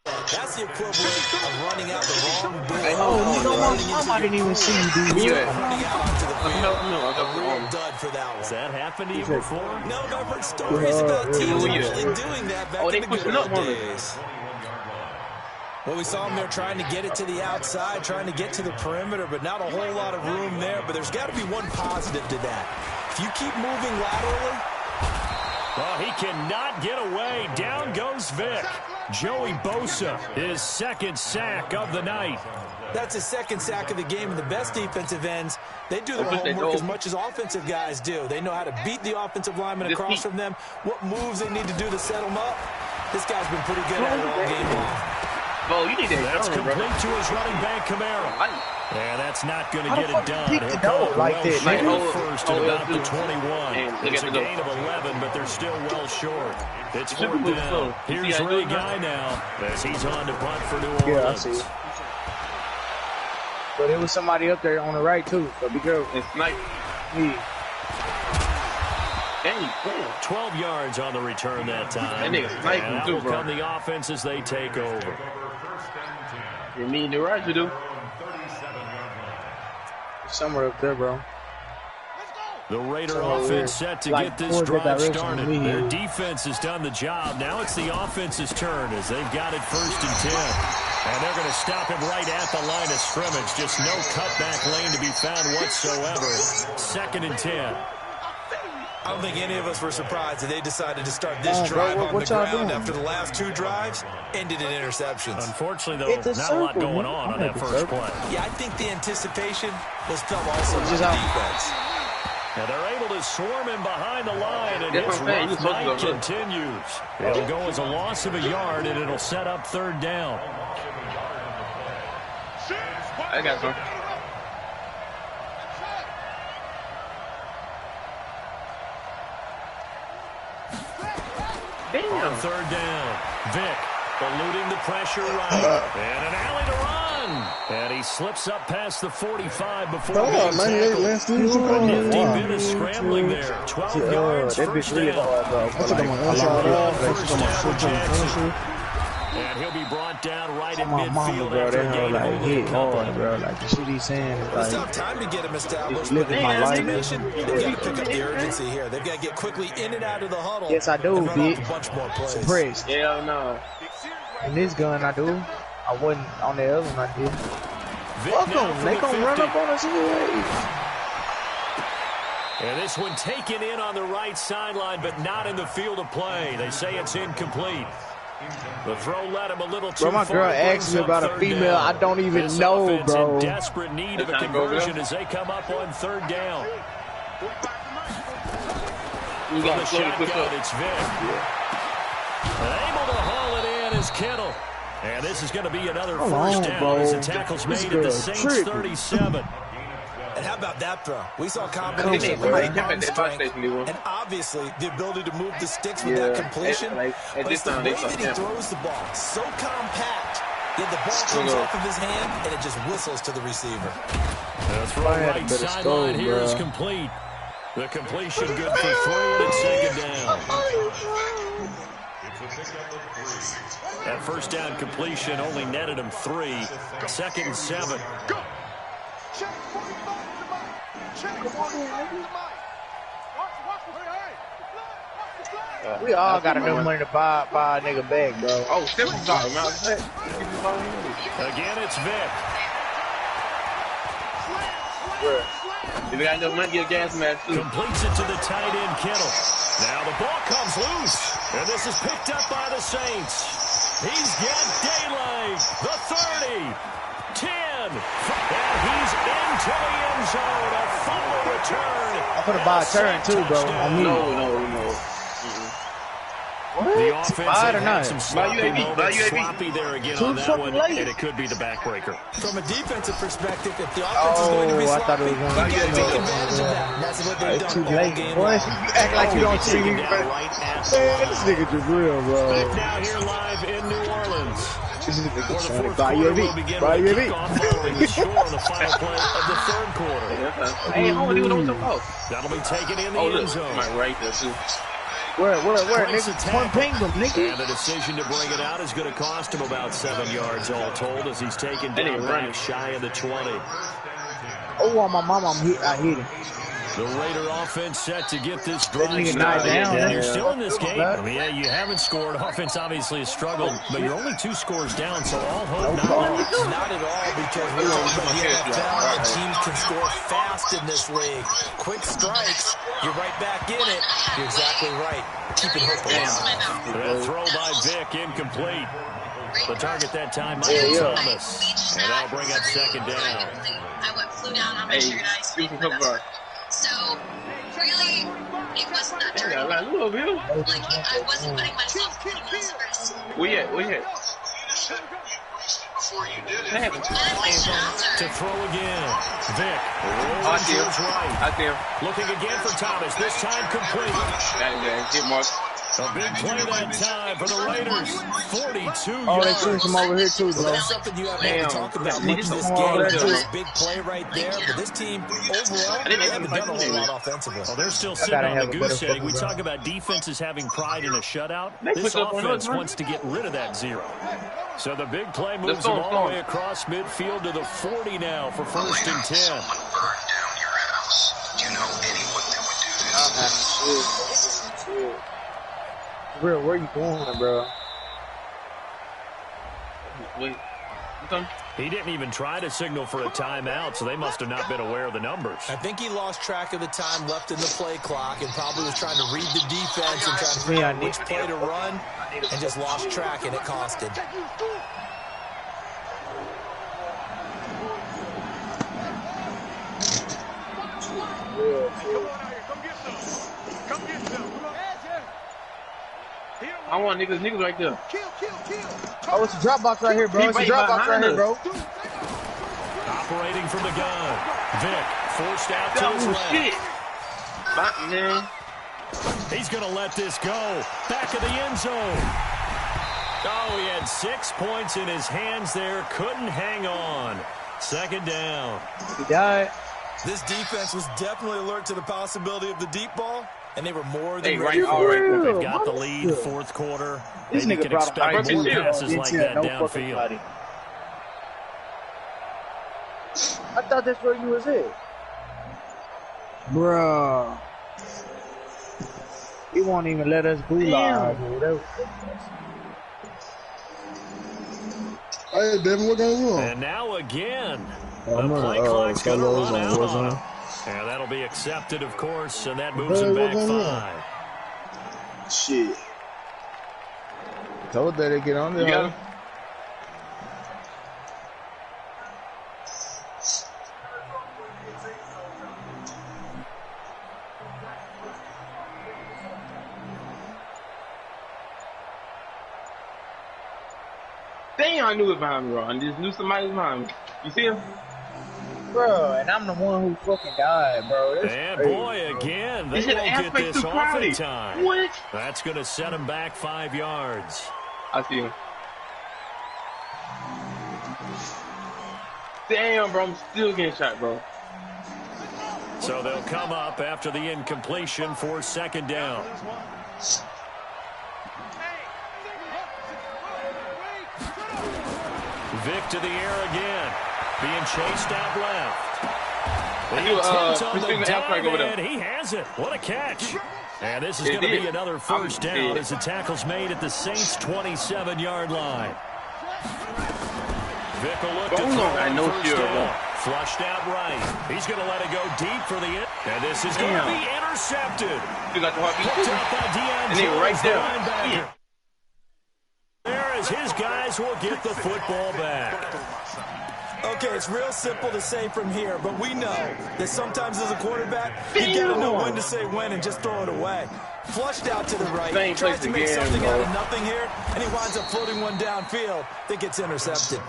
That's the equivalent of running out the wrong door. I didn't even see you do that. Running out onto the field. A real dud for that one. Has that happened to you before? No, I've heard stories about teams actually doing that back in the good old days. Well, we saw them there trying to get it to the outside, trying to get to the perimeter, but not a whole lot of room there. But there's got to be one positive to that. If you keep moving laterally. Well, he cannot get away. Down goes Vic. Joey Bosa, his second sack of the night. That's his second sack of the game, and the best defensive ends, they do their homework as much as offensive guys do. They know how to beat the offensive lineman across from them, what moves they need to do to set them up. This guy's been pretty good at it all game long. That's complete to his running back, Kamara. And that's not going to get it done. He'll call it like that. First at about the 21. It's a gain of 11, but they're still well short. It's 4th down. Here's Ray Guy now as he's on to punt for New Orleans. Yeah, I see. But there was somebody up there on the right, too. So be careful. It's nice. 12 yards on the return that time. That nigga's sniping and too, will bro. come the offense as they take over. You mean the right to do? Somewhere up there, bro. The Raider offense set to get this drive started. Their defense has done the job. Now it's the offense's turn as they've got it 1st and 10. And they're going to stop him right at the line of scrimmage. Just no cutback lane to be found whatsoever. 2nd and 10. I don't think any of us were surprised that they decided to start this drive on the ground after the last 2 drives ended in interceptions. Unfortunately, though, not a lot going on that first play. Yeah, I think the anticipation was felt also on the defense. Now they're able to swarm him behind the line, and his rough night continues. It'll go as a loss of a yard, and it'll set up 3rd down. I got some. On 3rd down, Vic eluding the pressure right, and an alley to run. And he slips up past the 45 before being tackled. A nifty bit of scrambling there. 12 yards, first down. First down for Jackson. And he'll be brought down right in midfield after a gain of only a couple. Bro, like the shit he's saying. It's tough time to get him established. But as you mentioned, they've got to pick up the urgency here. They've got to get quickly in and out of the huddle. Yes, I do, bitch. A bunch more plays. Suppressed. Hell no. In this gun, I do. I wasn't on the other one, I did. Fuck them. They gonna run up on us anyway. And this one taken in on the right sideline, but not in the field of play. They say it's incomplete. The throw led him a little too far. Bro, my girl asked me about a female I don't even know, bro. In desperate need of a conversion as they come up on 3rd down. You got the shotgun, it's Vic. Able to haul it in is Kittle. And this is going to be another first down as the tackle's made at the Saints 37. And how about that throw? We saw combination of strength and obviously the ability to move the sticks with that completion. But it's the way that he throws the ball. So compact, yet the ball comes off of his hand and it just whistles to the receiver. The throw right sideline here is complete. The completion good for 3 and it's 2nd down. That first down completion only netted him 3. 2nd and 7. We all got enough money to buy a nigga back, bro. Oh, $75, man. Again, it's Vic. If you got enough money, get a gas mask too. Completes it to the tight end, Kittle. Now the ball comes loose, and this is picked up by the Saints. He's got daylight. The 30, 10, and he's into the end zone. A fumble return. I put a ball turn too, bro. No. What? The offense had some sloppy there again on that one, and it could be the backbreaker. From a defensive perspective, if the offense is going to be sloppy, you got to take advantage of that. And that's what they've done all game long. You act like you don't see me. This nigga just real, bro. Back now here live in New Orleans. This is the Before the fourth buy quarter UAV. will begin Buy with UAV. kickoff following the score on the final play of the third quarter. Hey, I don't even know what the fuck. That'll be taken in the end zone. Right there too. Where, nigga? One ping them, nigga. And the decision to bring it out is going to cost him about 7 yards all told as he's taken down back shy of the 20. Oh, on my mama, I hit him. The Raider offense set to get this drive started. And you're still in this game. I mean, yeah, you haven't scored. Offense obviously has struggled, but you're only 2 scores down, so all hope not lost. Not at all, because we're talking about the NFL, and teams can score fast in this league. Quick strikes, you're right back in it. You're exactly right. Keeping hope alive. That throw by Vic, incomplete. The target that time, Michael Thomas. And that'll bring up second down. I flew down on my shirt. I screamed for So, really, it wasn't that dirty. Like, I wasn't putting myself in this risk. Where you at? To throw again. Vic. I see him. Looking again for Thomas. This time complete. Get Mark. A big play that time for the Raiders. 42 yards. Oh, they shooting from over here too, bro. That's something you haven't had to talk about much of this game. There's a big play right there, but this team overall they haven't done a whole lot offensively. Well, they're still sitting on the goose egg. We talk about defenses having pride in a shutout. This offense wants to get rid of that 0. So the big play moves them all the way across midfield to the 40 now for 1st and 10. Someone burned down your house. Do you know anyone that would do this? Real, where you going, bro? Wait. He didn't even try to signal for a timeout, so they must have not been aware of the numbers. I think he lost track of the time left in the play clock and probably was trying to read the defense and trying to figure out which play to run and just lost track, and it cost him. I want niggas right there. Oh, it's a drop box right here, bro. It's a drop box right here, bro. Operating from the gun. Vic forced out to his left. He's going to let this go. Back of the end zone. Oh, he had 6 points in his hands there. Couldn't hang on. Second down. He died. This defense was definitely alert to the possibility of the deep ball, and they were more than ready for it. They've got the lead, fourth quarter. This Maybe nigga can brought expect more passes like that downfield. I thought that's where you was at. Bruh. He won't even let us gulag. Hey, Devin, what going on? And now again, the play clock's going to run out on him. And that'll be accepted, of course, and that moves him back 5. Shit. Told that to get on there. Yeah. Damn, I knew it was behind me, bro. I just knew somebody was behind me. You see him? Bro, and I'm the one who fucking died, bro. And boy, again, they won't get this off in time. What? That's going to set him back 5 yards. I see him. Damn, bro, I'm still getting shot, bro. So they'll come up after the incompletion for second down. Vic to the air again. Being chased out left. And he has it. What a catch. And this is going to be another first down as the tackle's made at the Saints' 27-yard line. Vic will look to throw on first down. Flushed out right. He's going to let it go deep for the end. And this is going to be intercepted. You got the heartbeat. Picked up by Deion And then right there. Linebacker. There as his guys will get the football back. Okay, it's real simple to say from here, but we know that sometimes as a quarterback, you got to know when to say when and just throw it away. Flushed out to the right, tries to make something out of nothing here, and he winds up floating one downfield that gets intercepted.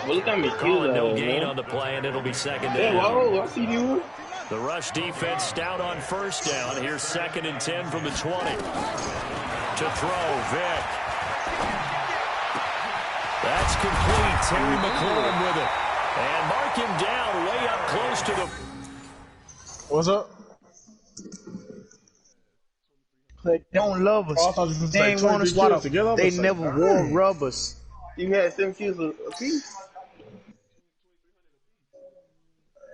Well, look at me. Calling no gain on the play, and it'll be second down. Whoa, I see you. The rush defense stout on first down. Here's 2nd and 10 from the 20. To throw, Vick. That's complete. Terry McLaurin with it. And mark him down way up close to the... What's up? They don't love us. They ain't want us while they never wore rubbers. You had 7 kills a piece?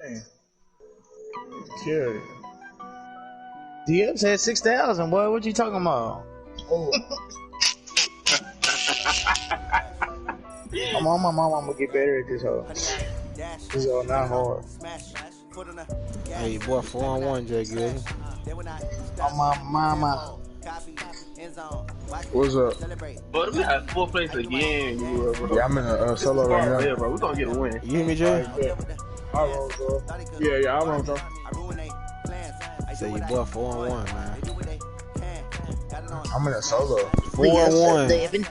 Dang. Carry. DF's had 6,000, boy. What you talking about? Oh. My mama gonna get better at this hoe. This hoe not hard. Hey, boy, 4-on-1, Jay Good. My mama. What's up? But we have 4 plays again. Yeah, I'm in a solo right now. Yeah, bro. We're gonna get a win. You hear me, Jay? I roll, bro. Yeah, I roll, bro. Say your boy 4-on-1, man. I'm in a solo. 4-on-1.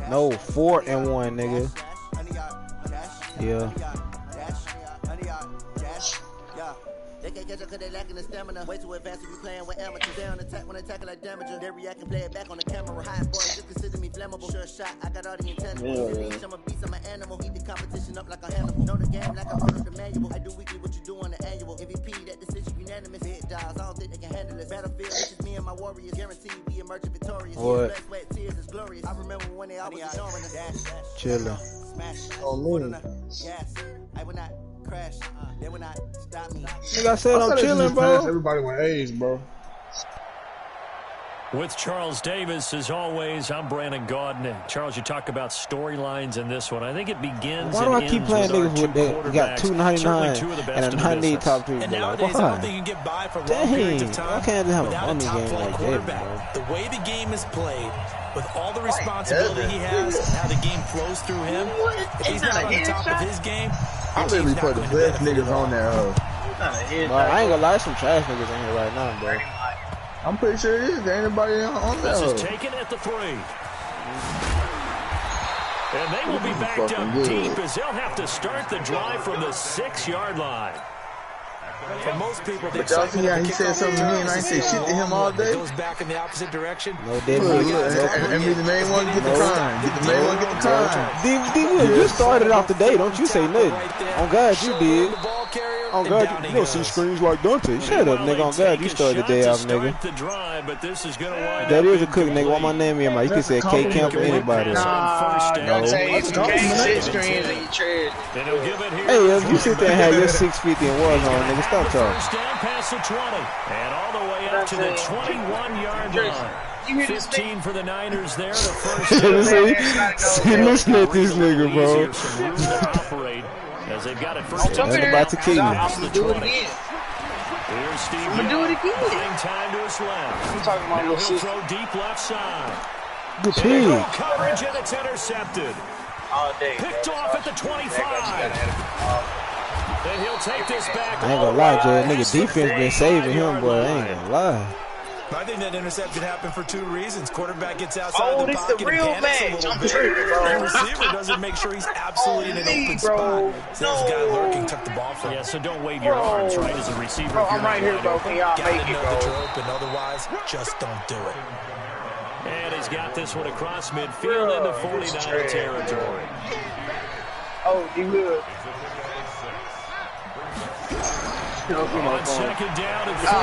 No, 4-and-1, nigga. Yeah. They can't catch up cause they lacking the stamina. Way too advanced to be playing with amateurs. They on attack when attacking like damager. They react and play it back on the camera. High boys just consider me flammable. Sure shot, I got all the intangibles. I'm a beast, I'm an animal. Eat the competition up like a Hannibal. Know the game like I wrote up the manual. I do weekly what you do on the annual. MVP, that decision unanimous. Hit dials, I don't think they can handle this. Battlefield, it's just me and my warriors. Guaranteed we emerge victorious. What? Blood, sweat, tears is glorious. I remember when they always ignoring us. Chillin'. Smash. Oh, Lord. Gas. I will not crash. They will not stop me. Nigga, I said I'm chilling, bro. Everybody with A's, bro. With Charles Davis, as always, I'm Brandon Gaudin. Charles, you talk about storylines in this one. I think it begins. Why do I keep playing niggas with that? You got 299 and a 90 top 3. And nowadays, I don't think you can get by for long periods of time. I can't just have a without funny a top game flight like quarterback. that, bro. The way the game is played, with all the responsibility he has, and how the game flows through him, if he's not on the top of his game, I literally put the best niggas on there, bro. I ain't gonna lie, some trash niggas in here right now, bro. I'm pretty sure it is. There ain't anybody on there. This is taken at the 3. And they will be backed up deep as they'll have to start the drive from the 6-yard line. For most people, but y'all see how he said something to me and I ain't say shit to him all day? It goes back in the opposite direction. No, they and be the main one to get the time. Get the main one to get the time. You started off the day. Don't you say nothing. On God, you did. On God, you don't see screens like Dante. Shut up, nigga. On God, you started the day off, nigga. That is a cook, nigga. Why my name in my? You can say K Camp or anybody. Hey, if you sit there and have your 650 and Warzone, nigga, stop talking. First down past the 20 and all the way up to the 21-yard line. 15 for the Niners there. The first See, listen at this nigga, bro. As they've got it first down. About to kill you. Do it again. Here's Steve. I'm gonna do it again. Buying time to his left. I'm talking about now little he'll shit. throw deep left side. Good pig. Coverage and it's intercepted. Picked off at the 25. And he'll take this back. I ain't gonna lie, Jay. Nigga, defense been saving him, boy. I ain't gonna lie. I think that interception happened for 2 reasons. Quarterback gets outside the this pocket the real and panics a little bit. The receiver doesn't make sure he's absolutely in an open spot. So there's a guy lurking, took the ball from him. Yeah, so don't wave your arms, right, as a receiver. Bro, I'm right here, bro. Can y'all make it, Gotta know bro? that you're open, otherwise, just don't do it. And he's got this one across midfield into 49 territory. Oh, you good. On second down and 4.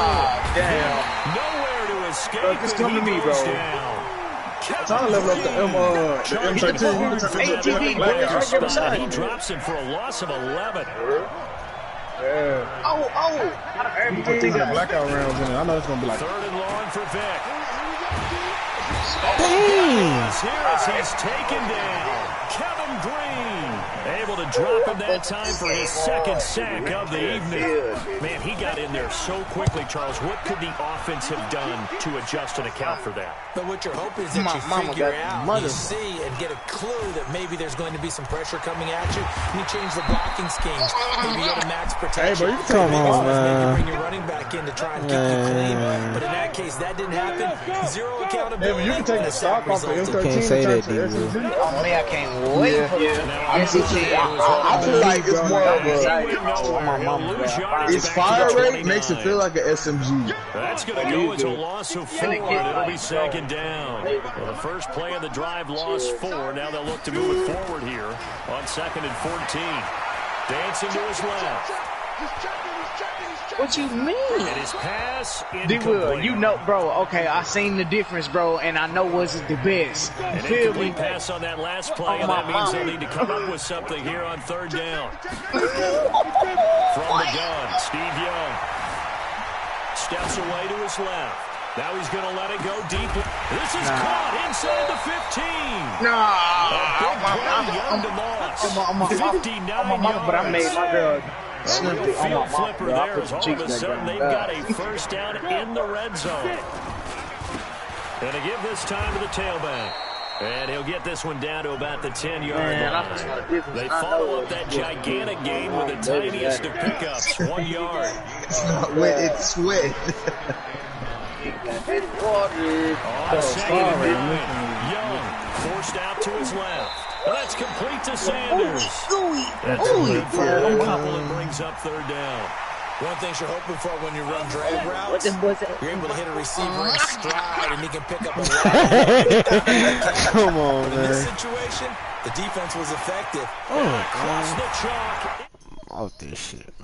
Damn. Nowhere to escape. Bro, just come to me, bro. I'm trying to level up the M13. ATV, bro. He drops him for a loss of 11. Yeah. Oh. You put these blackout rounds in there. I know it's going to be like 3rd and long for Vick. Here as he's taken down. Kevin Green able to drop him that time for his second sack of the evening. Man, he got in there so quickly, Charles. What could the offense have done to adjust and account for that? But what you're hoping is that you figure out, you see, and get a clue that maybe there's going to be some pressure coming at you. You change the blocking schemes. Maybe you go to max protection. Hey, bro, come on, man. Bring your running back in to try and keep you clean. But in that case, that didn't happen. Zero accountability. Hey, you can take the stock off of M13. Can't say that, D. Oh, man, I can't wait for this. I feel like it's more of a. Its fire rate makes it feel like an SMG. That's going to go as a loss of 4, and it'll be second down. Well, the first play of the drive lost 4. Now they'll look to move it forward here on 2nd and 14. Dancing to his left. What you mean? And his pass incomplete. D-Will, you know, bro, okay, I seen the difference, bro, and I know what's the best. An incomplete pass on that last play, and that means they'll need to come up with something here on 3rd down. From the gun, Steve Young steps away to his left. Now he's going to let it go deep. This is caught inside the 15. Young to loss. 59 yards. But I made my girl. Field flipper there as all of a sudden they've got a first down in the red zone. And to give this time to the tailback. And he'll get this one down to about the 10-yard line. They follow up that gigantic gain with the tiniest of pickups, 1 yard. It's not wet, it's sweat. On 2nd and 9, Young forced out to his left. Well, that's complete to Sanders. That's a good for a couple and brings up 3rd down. One thing you're hoping for when you run drag routes, you're able to hit a receiver in stride and he can pick up a route. Come on, in man. this situation, the defense was effective. Oh, Across the chalk. off this shit.